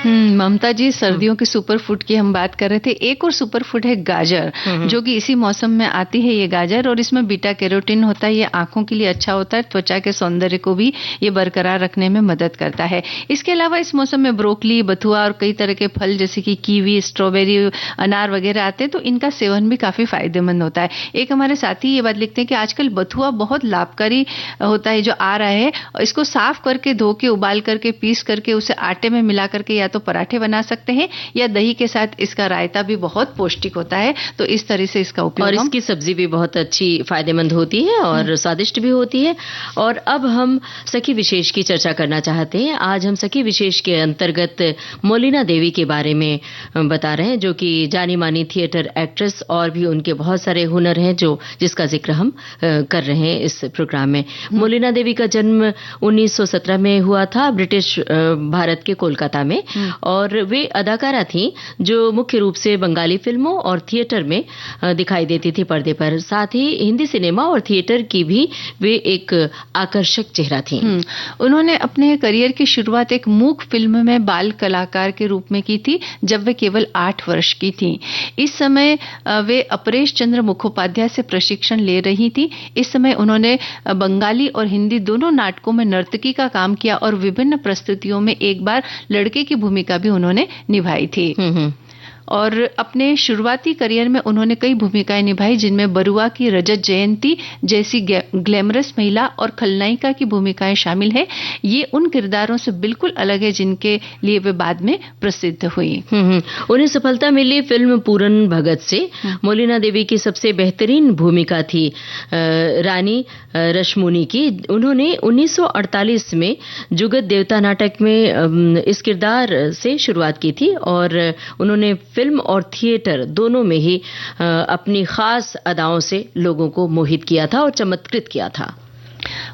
ममता जी, सर्दियों के सुपर फूड की हम बात कर रहे थे। एक और सुपर फूड है गाजर, जो कि इसी मौसम में आती है ये गाजर, और इसमें बीटा कैरोटीन होता है। ये आंखों के लिए अच्छा होता है, त्वचा के सौंदर्य को भी ये बरकरार रखने में मदद करता है। इसके अलावा इस मौसम में ब्रोकली, बथुआ और कई तरह के फल जैसे कि कीवी, स्ट्रॉबेरी, अनार वगैरह आते हैं, तो इनका सेवन भी काफी फायदेमंद होता है। एक हमारे साथी ये बात लिखते हैं कि आजकल बथुआ बहुत लाभकारी होता है जो आ रहा है। इसको साफ करके, धो के, उबाल करके, पीस करके उसे आटे में मिला करके या तो पराठे बना सकते हैं या दही के साथ इसका रायता भी बहुत पौष्टिक होता है। तो इस तरह से इसका उपयोग, और इसकी सब्जी भी बहुत अच्छी फायदेमंद होती है और स्वादिष्ट भी होती है। और अब हम सखी विशेष की चर्चा करना चाहते हैं। आज हम सखी विशेष के अंतर्गत मोलिना देवी के बारे में बता रहे हैं, जो कि जानी मानी थिएटर एक्ट्रेस, और भी उनके बहुत सारे हुनर हैं जिसका जिक्र हम कर रहे हैं इस प्रोग्राम में। मोलिना देवी का जन्म 1917 में हुआ था, ब्रिटिश भारत के कोलकाता में, और वे अदाकारा थीं जो मुख्य रूप से बंगाली फिल्मों और थिएटर में दिखाई देती थी पर्दे पर। साथ ही हिंदी सिनेमा और थिएटर की भी वे एक आकर्षक चेहरा थीं। उन्होंने अपने करियर की शुरुआत एक मूक फिल्म में बाल कलाकार के रूप में की थी, जब वे केवल 8 वर्ष की थीं। इस समय वे अपरेश चंद्र मुखोपाध्याय से प्रशिक्षण ले रही थी। इस समय उन्होंने बंगाली और हिंदी दोनों नाटकों में नर्तकी का काम किया और विभिन्न प्रस्तुतियों में एक बार लड़के की भूमिका भी उन्होंने निभाई थी। और अपने शुरुआती करियर में उन्होंने कई भूमिकाएं निभाई, जिनमें बरुआ की रजत जयंती जैसी ग्लैमरस महिला और खलनायिका की भूमिकाएं शामिल है। ये उन किरदारों से बिल्कुल अलग है जिनके लिए वे बाद में प्रसिद्ध हुई। उन्हें सफलता मिली फिल्म पूरन भगत से। मौलिना देवी की सबसे बेहतरीन भूमिका थी रानी रश्मुनी की। उन्होंने 1948 में जुगत देवता नाटक में इस किरदार से शुरुआत की थी और उन्होंने फिल्म और थिएटर दोनों में ही अपनी खास अदाओं से लोगों को मोहित किया था और चमत्कृत किया था।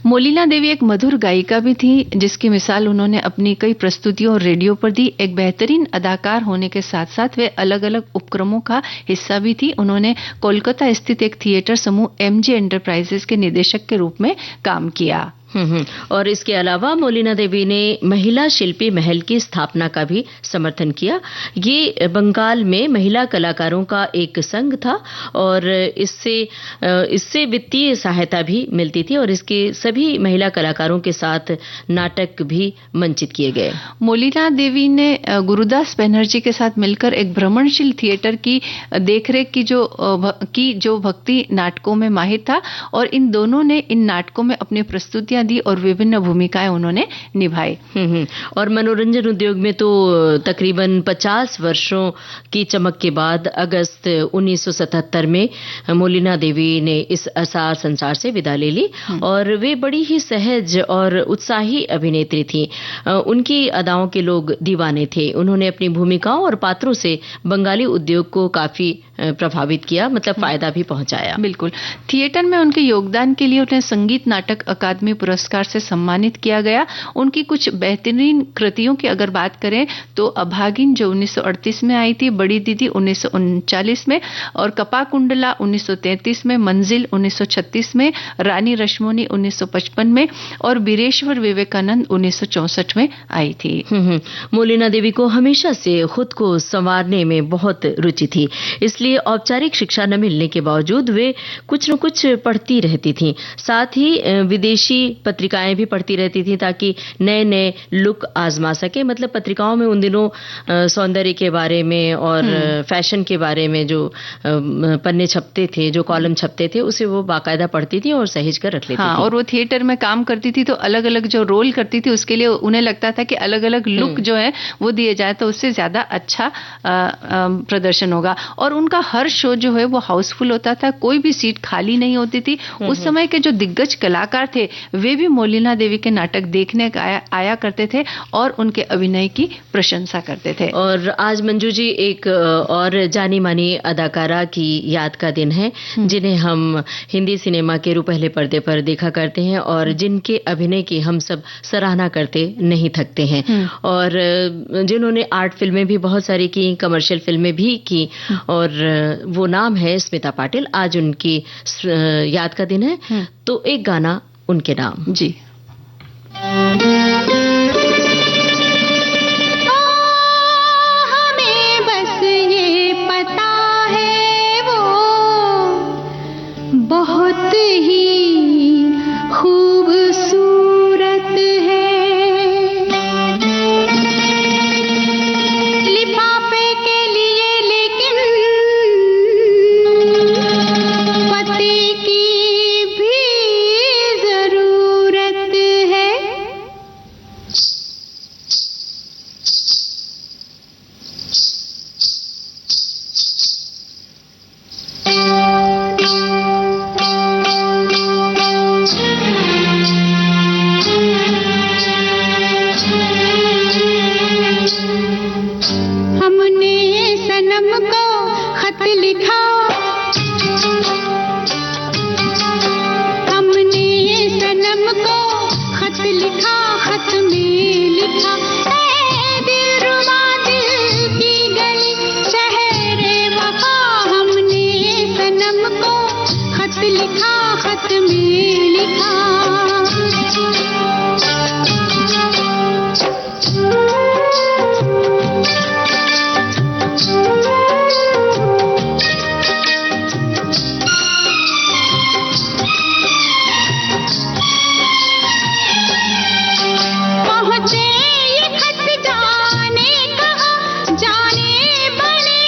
मौलिना देवी एक मधुर गायिका भी थी, जिसकी मिसाल उन्होंने अपनी कई प्रस्तुतियों और रेडियो पर दी। एक बेहतरीन अदाकार होने के साथ साथ वे अलग अलग उपक्रमों का हिस्सा भी थी। उन्होंने कोलकाता स्थित एक थिएटर समूह एमजे एंटरप्राइजेस के निदेशक के रूप में काम किया। और इसके अलावा मौलिना देवी ने महिला शिल्पी महल की स्थापना का भी समर्थन किया। ये बंगाल में महिला कलाकारों का एक संघ था और इससे वित्तीय सहायता भी मिलती थी और इसके सभी महिला कलाकारों के साथ नाटक भी मंचित किए गए। मौलिना देवी ने गुरुदास बनर्जी के साथ मिलकर एक भ्रमणशील थिएटर की देखरेख की जो भक्ति नाटकों में माहिर था और इन दोनों ने इन नाटकों में अपनी प्रस्तुतियां दी और विभिन्न भूमिकाएं उन्होंने निभाई। और मनोरंजन उद्योग में तो तकरीबन 50 वर्षों की चमक के बाद अगस्त 1977 में मौलिना देवी ने इस असार संसार से विदा ले ली और वे बड़ी ही सहज और उत्साही अभिनेत्री थी। उनकी अदाओं के लोग दीवाने थे। उन्होंने अपनी भूमिकाओं और पात्रों से बंगाली उद्योग को काफी प्रभावित किया, मतलब फायदा भी पहुंचाया। बिल्कुल। थिएटर में उनके योगदान के लिए उन्हें संगीत नाटक अकादमी पुरस्कार से सम्मानित किया गया। उनकी कुछ बेहतरीन कृतियों की अगर बात करें तो अभागिन जो 1938 में आई थी, बड़ी दीदी 1939 में और कपा कुंडला 1933 में, मंजिल 1936 में, रानी रश्मुनी 1955 में और बीरेश्वर विवेकानंद 1964 में आई थी। मौलिना देवी को हमेशा से खुद को संवारने में बहुत रुचि थी, इसलिए औपचारिक शिक्षा न मिलने के बावजूद वे कुछ न कुछ पढ़ती रहती थीं। साथ ही विदेशी पत्रिकाएं भी पढ़ती रहती थी ताकि नए नए लुक आजमा सके। मतलब पत्रिकाओं में उन दिनों सौंदर्य के बारे में और फैशन के बारे में जो पन्ने छपते थे, जो कॉलम छपते थे, उसे वो बाकायदा पढ़ती थी और सहेज कर रख लेती थी। और वो थिएटर में काम करती थी तो अलग अलग जो रोल करती थी उसके लिए उन्हें लगता था कि अलग अलग लुक जो है वो दिए जाए तो उससे ज्यादा अच्छा प्रदर्शन होगा। और उनका हर शो जो है वो हाउसफुल होता था, कोई भी सीट खाली नहीं होती थी। उस समय के जो दिग्गज कलाकार थे वे भी मौलिना देवी के नाटक देखने आया करते थे और उनके अभिनय की प्रशंसा करते थे। और आज मंजू जी एक और जानी मानी अदाकारा की याद का दिन है, जिन्हें हम हिंदी सिनेमा के पहले पर्दे पर देखा करते हैं और जिनके अभिनय की हम सब सराहना करते नहीं थकते हैं और जिन्होंने आर्ट फिल्में भी बहुत सारी की, कमर्शियल फिल्में भी की और वो नाम है स्मिता पाटिल। आज उनकी याद का दिन है तो एक गाना उनके नाम। जी। हमें बस ये पता है वो बहुत ही खूबसूरत है। लिफाफे के लिए लेकिन पति की भी जरूरत है। हमने सनम को खत लिखा, हमने सनम को खत लिखा, खत में लिखा ऐ दिलरुबा दिल की गली शहरे वफा। हमने सनम को खत लिखा, खत में लिखा। पहुंचे ये खत जाने कहाँ, जाने बने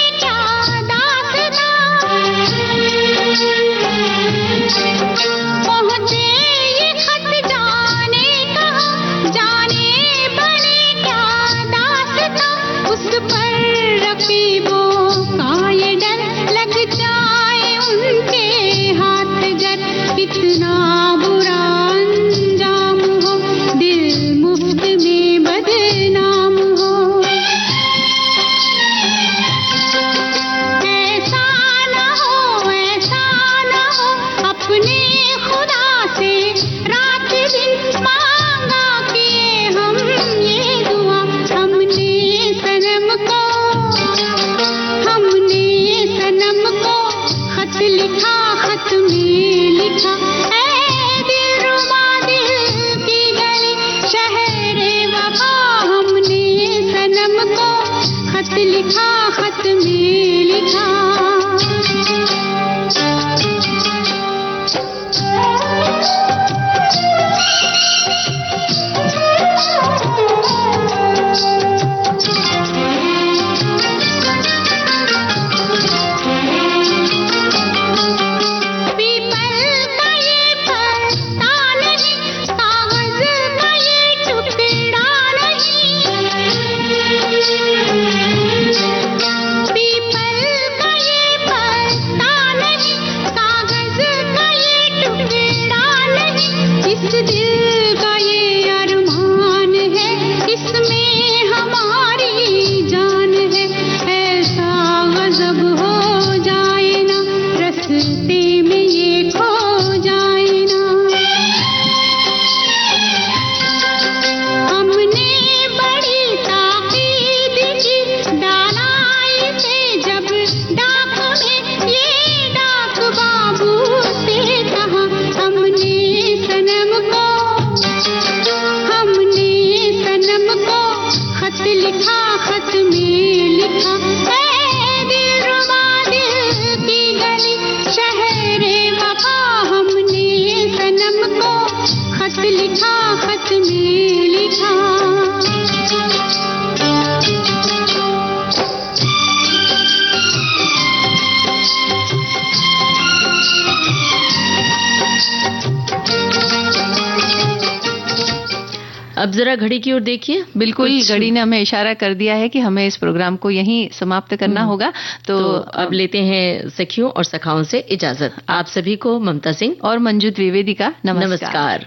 अब जरा घड़ी की ओर देखिए। बिल्कुल, घड़ी ने हमें इशारा कर दिया है कि हमें इस प्रोग्राम को यहीं समाप्त करना होगा। तो अब लेते हैं सखियों और सखाओं से इजाजत। आप सभी को ममता सिंह और मंजू द्विवेदी का नमस्कार।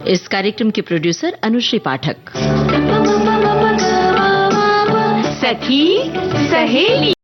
इस कार्यक्रम के प्रोड्यूसर अनुश्री पाठक। सखी सहेली।